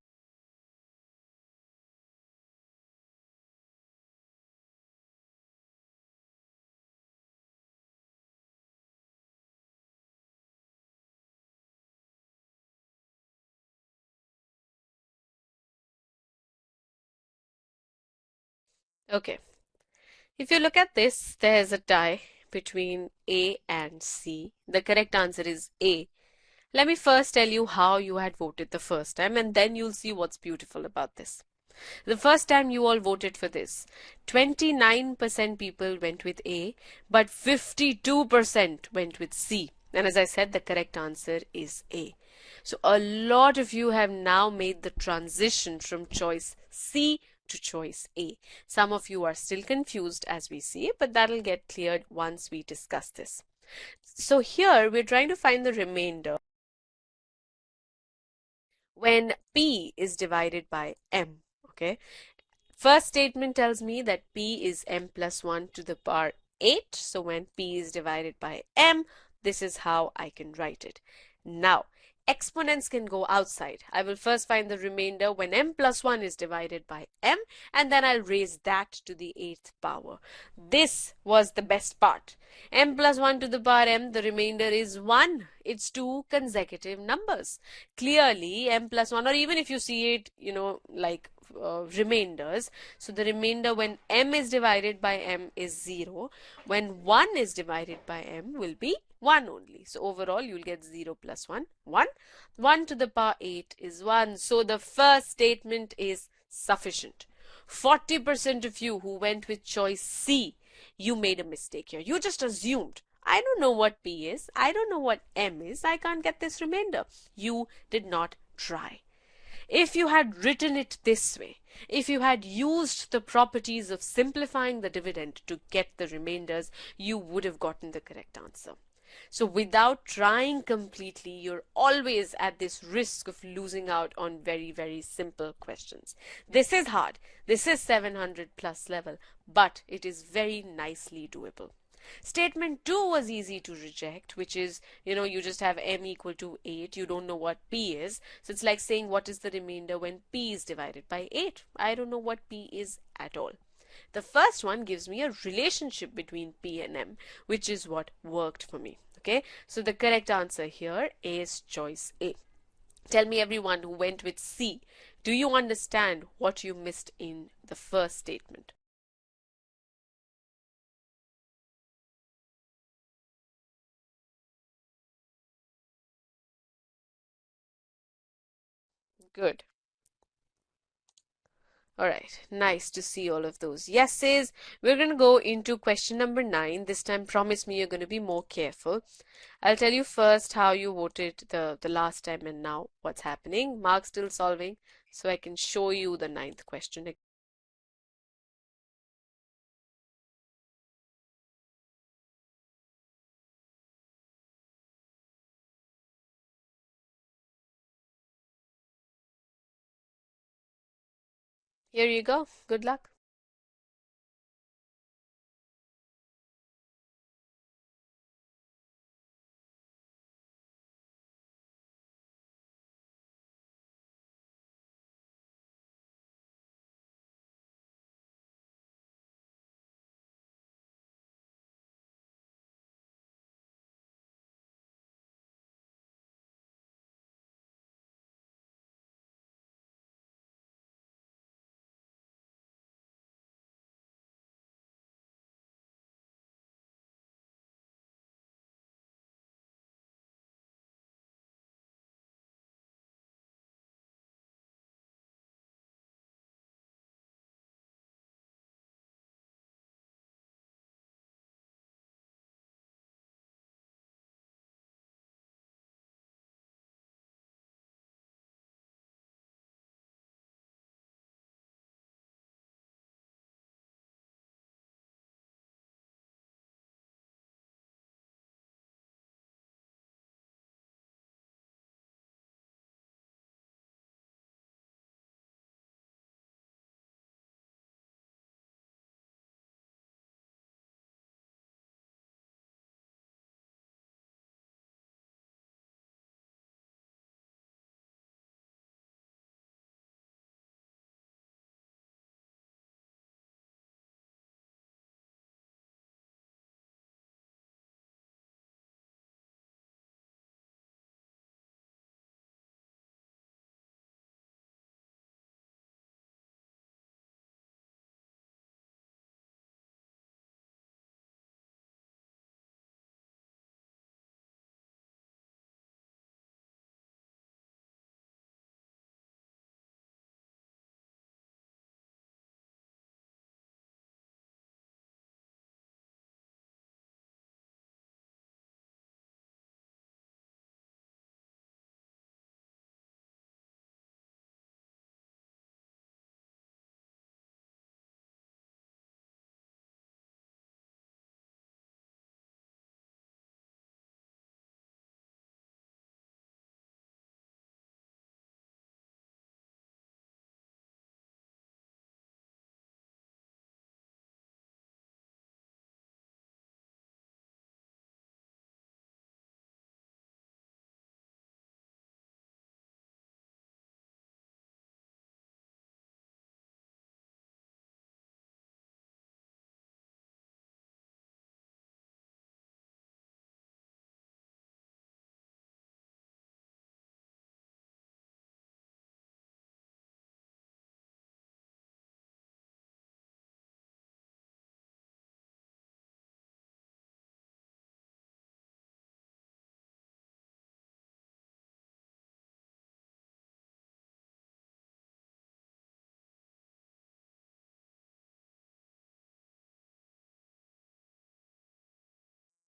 Speaker 1: Okay. If you look at this, there's a tie between A and C. The correct answer is A. Let me first tell you how you had voted the first time, and then you'll see what's beautiful about this. The first time you all voted for this, 29% people went with A, but 52% went with C. And as I said, the correct answer is A. So a lot of you have now made the transition from choice C to choice A. Some of you are still confused as we see, but that'll get cleared once we discuss this. So here we're trying to find the remainder when P is divided by M. Okay. First statement tells me that P is M plus 1 to the power 8. So when P is divided by M, this is how I can write it. Now, exponents can go outside. I will first find the remainder when M plus 1 is divided by M, and then I'll raise that to the 8th power. This was the best part. M plus 1 to the power M, the remainder is 1. It's two consecutive numbers. Clearly, M plus 1, or even if you see it, like remainders. So the remainder when M is divided by M is 0. When 1 is divided by M will be 1 only. So overall you'll get 0 plus 1, 1. 1 to the power 8 is 1. So the first statement is sufficient. 40% of you who went with choice C, you made a mistake here. You just assumed, I don't know what P is, I don't know what M is, I can't get this remainder. You did not try. If you had written it this way, if you had used the properties of simplifying the dividend to get the remainders, you would have gotten the correct answer. So without trying completely, you're always at this risk of losing out on very, very simple questions. This is hard. This is 700 plus level, but it is very nicely doable. Statement 2 was easy to reject, which is, you just have M equal to 8. You don't know what P is. So it's like saying, what is the remainder when P is divided by 8? I don't know what P is at all. The first one gives me a relationship between P and M, which is what worked for me. Okay, so the correct answer here is choice A. Tell me, everyone who went with C, do you understand what you missed in the first statement? Good. All right, nice to see all of those yeses. We're going to go into question number 9. This time, promise me you're going to be more careful. I'll tell you first how you voted the last time and now what's happening. Mark still solving, so I can show you the 9th question. Here you go. Good luck.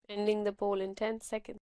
Speaker 1: Ending the poll in 10 seconds.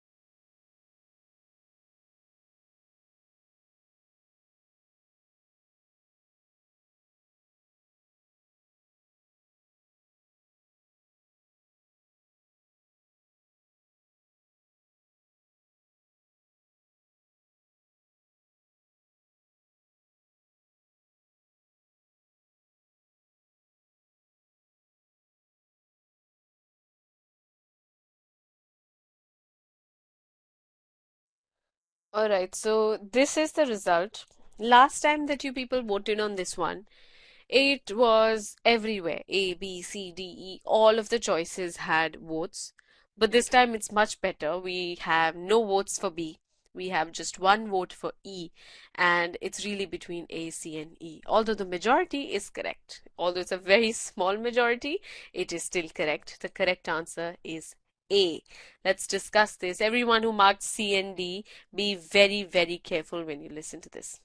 Speaker 1: Alright, so this is the result. Last time that you people voted on this one, it was everywhere. A, B, C, D, E. All of the choices had votes. But this time it's much better. We have no votes for B. We have just one vote for E. And it's really between A, C, and E. Although the majority is correct. Although it's a very small majority, it is still correct. The correct answer is A. Let's discuss this. Everyone who marked C and D, be very, very careful when you listen to this.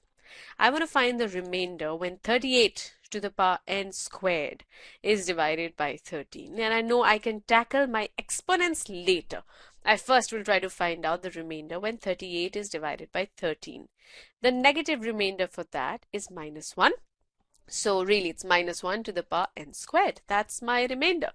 Speaker 1: I want to find the remainder when 38 to the power n squared is divided by 13. And I know I can tackle my exponents later. I first will try to find out the remainder when 38 is divided by 13. The negative remainder for that is minus 1. So really it's minus 1 to the power n squared. That's my remainder.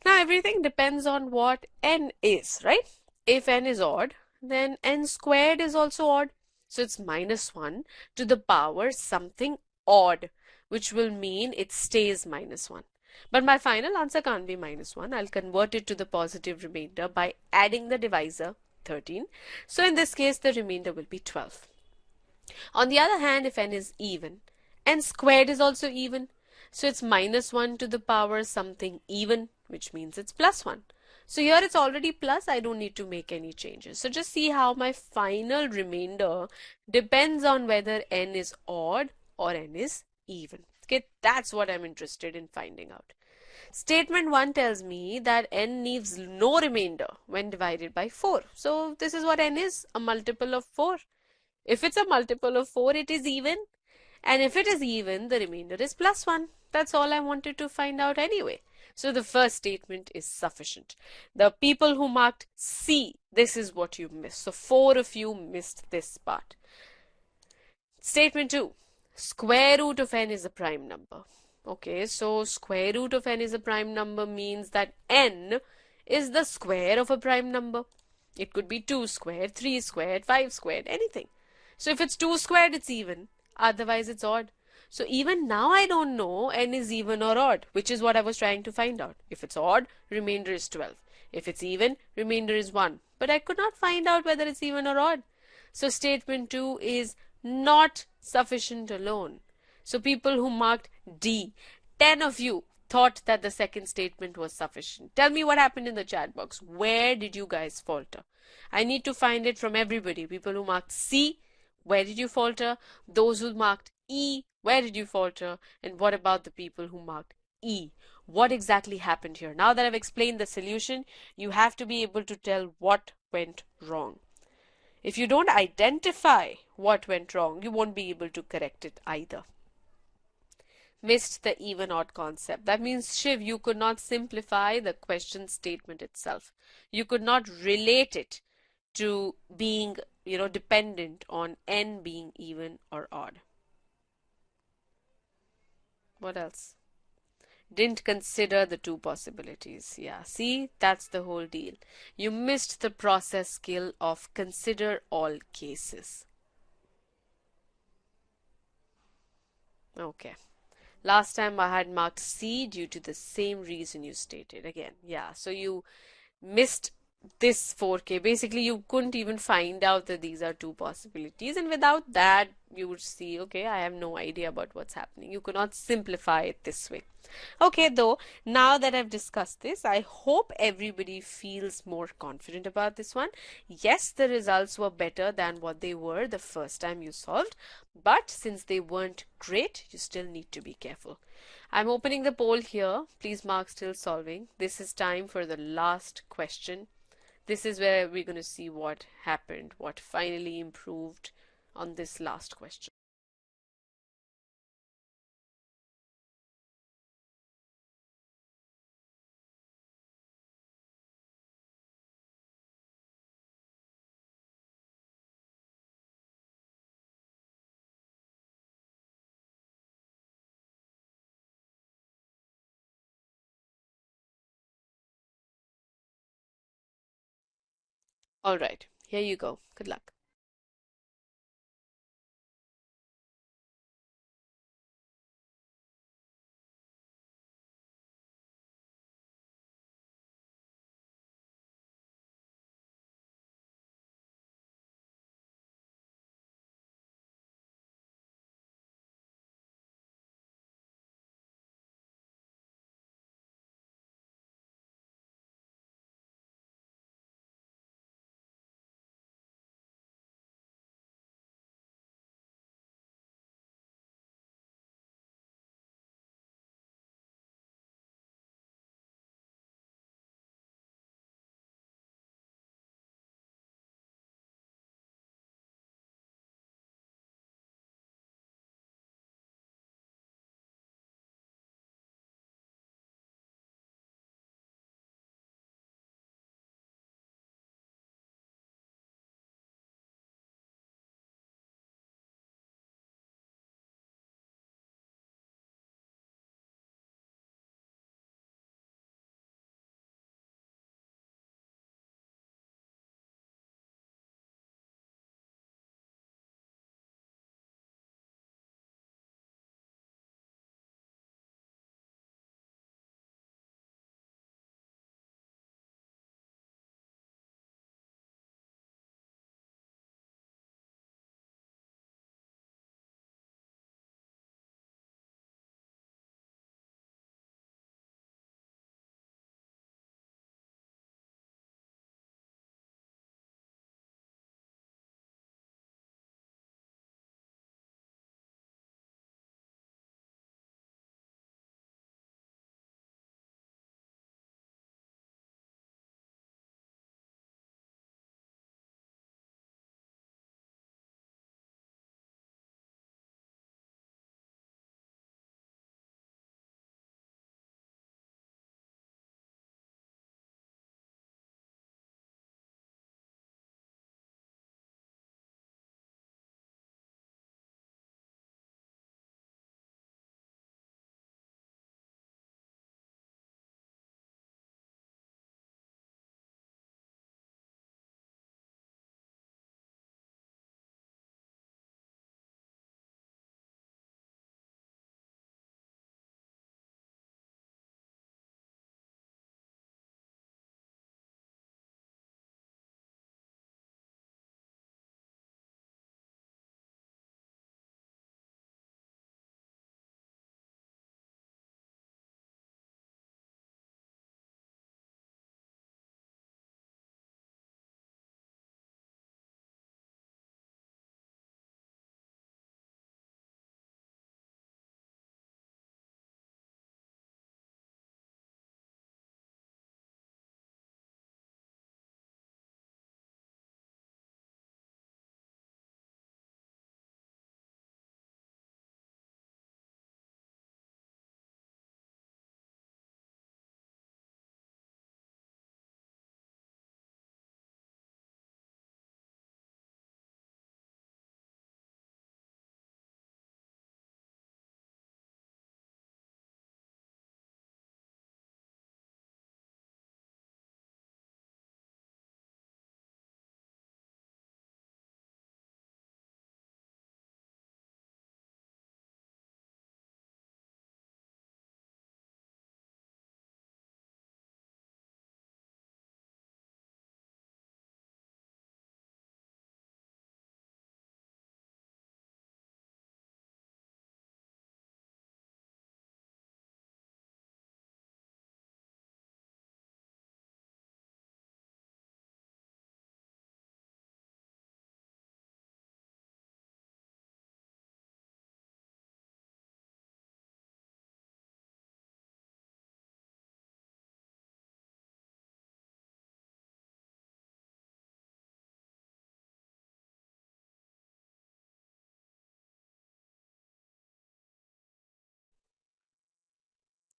Speaker 1: Now everything depends on what n is, right? If n is odd, then n squared is also odd. So it's minus 1 to the power something odd, which will mean it stays minus 1. But my final answer can't be minus 1. I'll convert it to the positive remainder by adding the divisor 13. So in this case, the remainder will be 12. On the other hand, if n is even, n squared is also even. So it's minus 1 to the power something even, which means it's plus 1. So here it's already plus, I don't need to make any changes. So just see how my final remainder depends on whether n is odd or n is even. Okay, that's what I'm interested in finding out. Statement 1 tells me that n leaves no remainder when divided by 4. So this is what n is, a multiple of 4. If it's a multiple of 4, it is even. And if it is even, the remainder is plus 1. That's all I wanted to find out anyway. So the first statement is sufficient. The people who marked C, this is what you missed. So 4 of you missed this part. Statement 2. Square root of n is a prime number. Okay, so square root of n is a prime number means that n is the square of a prime number. It could be 2 squared, 3 squared, 5 squared, anything. So if it's 2 squared, it's even. Otherwise, it's odd. So even now, I don't know n is even or odd, which is what I was trying to find out. If it's odd, remainder is 12. If it's even, remainder is 1. But I could not find out whether it's even or odd. So statement 2 is not sufficient alone. So people who marked D, 10 of you thought that the second statement was sufficient. Tell me what happened in the chat box. Where did you guys falter? I need to find it from everybody. People who marked C, where did you falter? Those who marked E, where did you falter? And what about the people who marked E? What exactly happened here? Now that I've explained the solution, you have to be able to tell what went wrong. If you don't identify what went wrong, you won't be able to correct it either. Missed the even odd concept. That means, Shiv, you could not simplify the question statement itself. You could not relate it to being, dependent on n being even or odd. What else? Didn't consider the two possibilities. Yeah, see, that's the whole deal. You missed the process skill of consider all cases. Okay. Last time I had marked C due to the same reason you stated. Again, yeah, so you missed this 4K. Basically, you couldn't even find out that these are two possibilities. And without that, you would see, okay, I have no idea about what's happening. You could not simplify it this way. Okay, though, now that I've discussed this, I hope everybody feels more confident about this one. Yes, the results were better than what they were the first time you solved, but since they weren't great, you still need to be careful. I'm opening the poll here. Please mark still solving. This is time for the last question. This is where we're going to see what happened, what finally improved on this last question. All right, here you go. Good luck.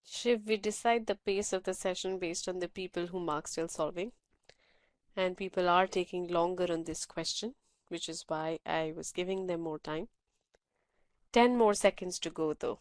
Speaker 1: Shiv, we decide the pace of the session based on the people who mark still solving, and people are taking longer on this question, which is why I was giving them more time. 10 more seconds to go though.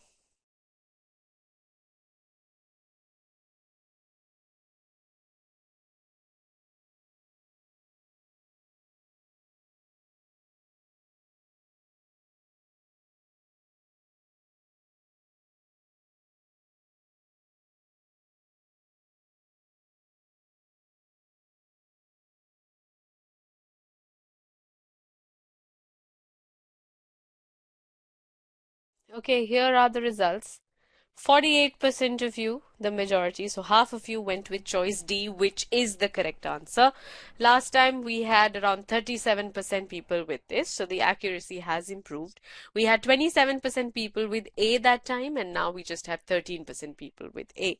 Speaker 1: Okay, here are the results. 48% of you, the majority, so half of you went with choice D, which is the correct answer. Last time we had around 37% people with this, so the accuracy has improved. We had 27% people with A that time, and now we just have 13% people with A.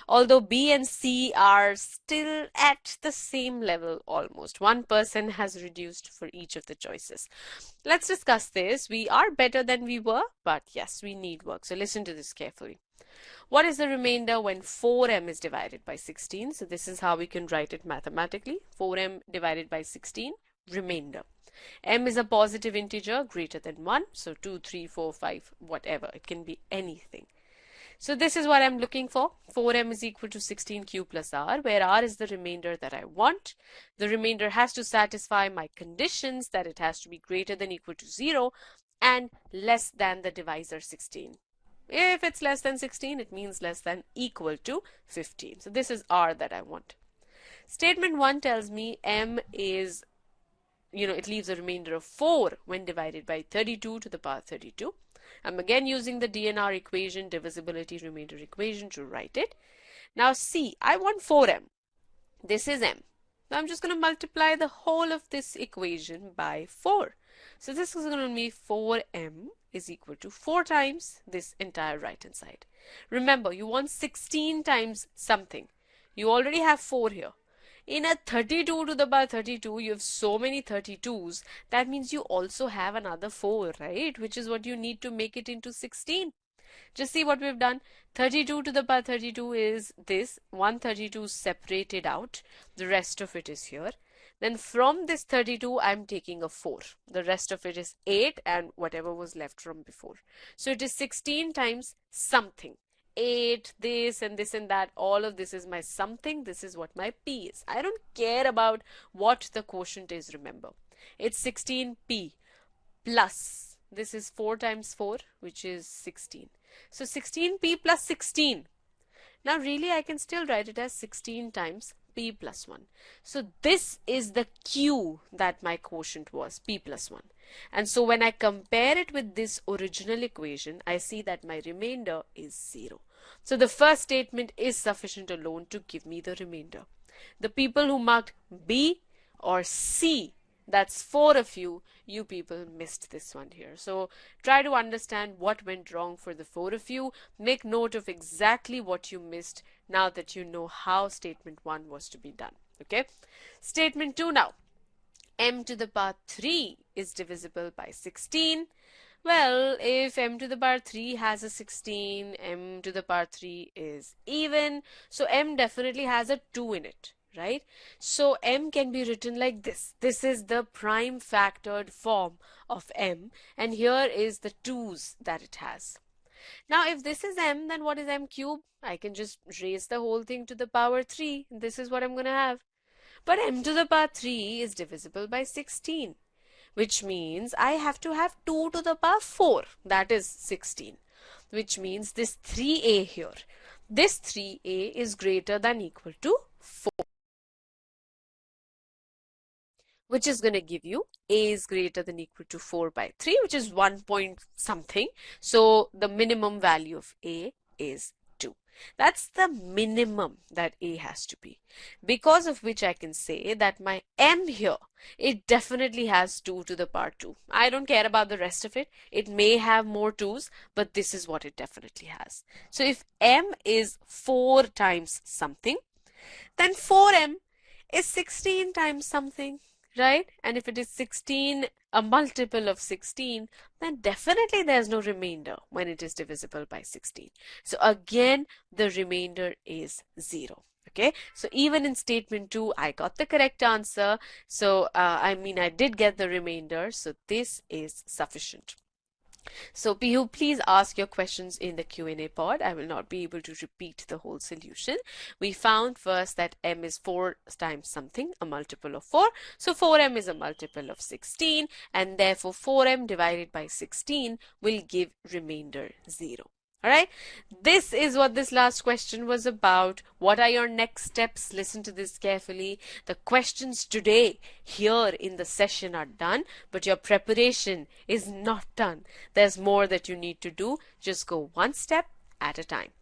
Speaker 1: Although B and C are still at the same level almost. 1% has reduced for each of the choices. Let's discuss this. We are better than we were, but yes, we need work. So listen to this carefully. What is the remainder when 4m is divided by 16? So this is how we can write it mathematically. 4m divided by 16, remainder. M is a positive integer greater than 1. So 2, 3, 4, 5, whatever. It can be anything. So this is what I'm looking for. 4m is equal to 16q plus r, where r is the remainder that I want. The remainder has to satisfy my conditions that it has to be greater than equal to 0 and less than the divisor 16. If it's less than 16, it means less than equal to 15. So this is r that I want. Statement 1 tells me m is, it leaves a remainder of 4 when divided by 32 to the power 32. I'm again using the DNR equation, divisibility remainder equation, to write it. Now C, I want 4m. This is m. So I'm just going to multiply the whole of this equation by 4. So this is going to be 4m is equal to 4 times this entire right hand side. Remember, you want 16 times something. You already have 4 here. In a 32 to the power 32, you have so many 32s. That means you also have another 4, right? Which is what you need to make it into 16. Just see what we've done. 32 to the power 32 is this. 132 separated out. The rest of it is here. Then from this 32, I'm taking a 4. The rest of it is 8 and whatever was left from before. So it is 16 times something. 8, this and this and that. All of this is my something. This is what my P is. I don't care about what the quotient is, remember. It's 16P plus. This is 4 times 4, which is 16. So 16P plus 16. Now really I can still write it as 16 times P plus 1. So this is the Q that my quotient was, P plus 1. And so when I compare it with this original equation, I see that my remainder is 0. So the first statement is sufficient alone to give me the remainder. The people who marked B or C, that's 4 of you, you people missed this one here. So try to understand what went wrong for the 4 of you. Make note of exactly what you missed now that you know how statement 1 was to be done. Okay. Statement 2 now. M to the power 3 is divisible by 16. Well, if m to the power 3 has a 16, m to the power 3 is even. So m definitely has a 2 in it, right? So m can be written like this. This is the prime factored form of m, and here is the 2's that it has. Now if this is m, then what is m cube? I can just raise the whole thing to the power 3. This is what I'm going to have. But m to the power 3 is divisible by 16, which means I have to have 2 to the power 4, that is 16, which means this 3a here, this 3a is greater than equal to 4, which is going to give you a is greater than equal to 4 by 3, which is 1 point something. So the minimum value of a is 2. That's the minimum that a has to be, because of which I can say that my m here, it definitely has 2 to the power 2. I don't care about the rest of it. It may have more 2's, but this is what it definitely has. So if m is 4 times something, then 4m is 16 times something, right? And if it is 16, a multiple of 16, then definitely there's no remainder when it is divisible by 16. So again, the remainder is 0. Okay, so even in statement 2, I got the correct answer. So, I did get the remainder. So this is sufficient. So Pihu, please ask your questions in the Q&A pod. I will not be able to repeat the whole solution. We found first that m is 4 times something, a multiple of 4. So 4m is a multiple of 16, and therefore 4m divided by 16 will give remainder 0. All right, this is what this last question was about. What are your next steps? Listen to this carefully. The questions today here in the session are done, but your preparation is not done. There's more that you need to do. Just go one step at a time.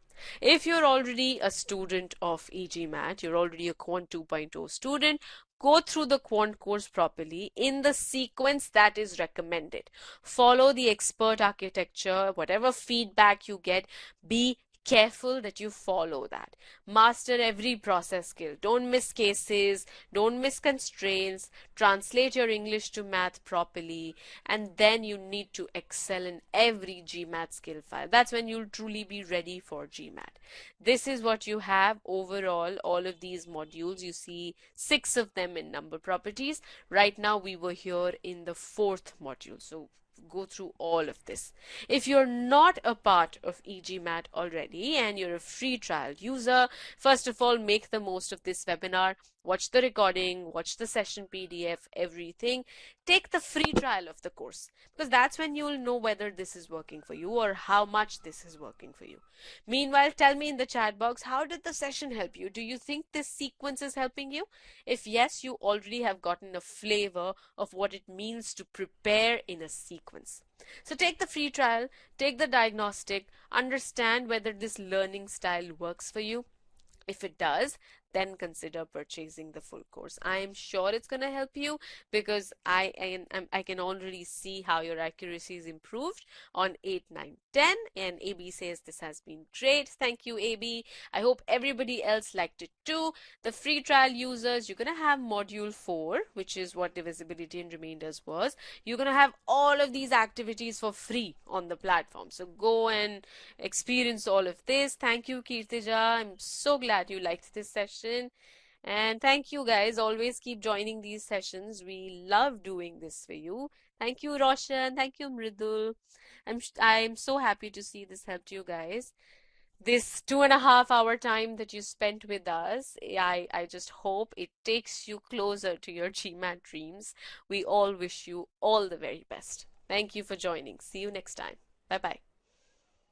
Speaker 1: If you're already a student of e-GMAT, you're already a Quant 2.0 student, go through the Quant course properly in the sequence that is recommended. Follow the expert architecture, whatever feedback you get, be careful that you follow that. Master every process skill. Don't miss cases, don't miss constraints, translate your English to math properly, and then you need to excel in every GMAT skill file. That's when you'll truly be ready for GMAT. This is what you have overall, all of these modules. You see 6 of them in number properties. Right now we were here in the 4th module. So go through all of this. If you're not a part of e-GMAT already and you're a free trial user, first of all, make the most of this webinar. Watch the recording, watch the session PDF, everything. Take the free trial of the course, because that's when you'll know whether this is working for you or how much this is working for you. Meanwhile, tell me in the chat box, how did the session help you? Do you think this sequence is helping you? If yes, you already have gotten a flavor of what it means to prepare in a sequence. So take the free trial, take the diagnostic, understand whether this learning style works for you. If it does, then consider purchasing the full course. I am sure it's going to help you, because I can already see how your accuracy is improved on 8, 9, 10, and AB says this has been great. Thank you, AB. I hope everybody else liked it too. The free trial users, you're going to have module 4, which is what divisibility and remainders was. You're going to have all of these activities for free on the platform. So go and experience all of this. Thank you, Kirtija. I'm so glad you liked this session. And thank you guys. Always keep joining these sessions. We love doing this for you. Thank you, Roshan. Thank you, Mridul. I'm so happy to see this helped you guys. This 2.5 hour time that you spent with us, I just hope it takes you closer to your GMAT dreams. We all wish you all the very best. Thank you for joining. See you next time. Bye bye.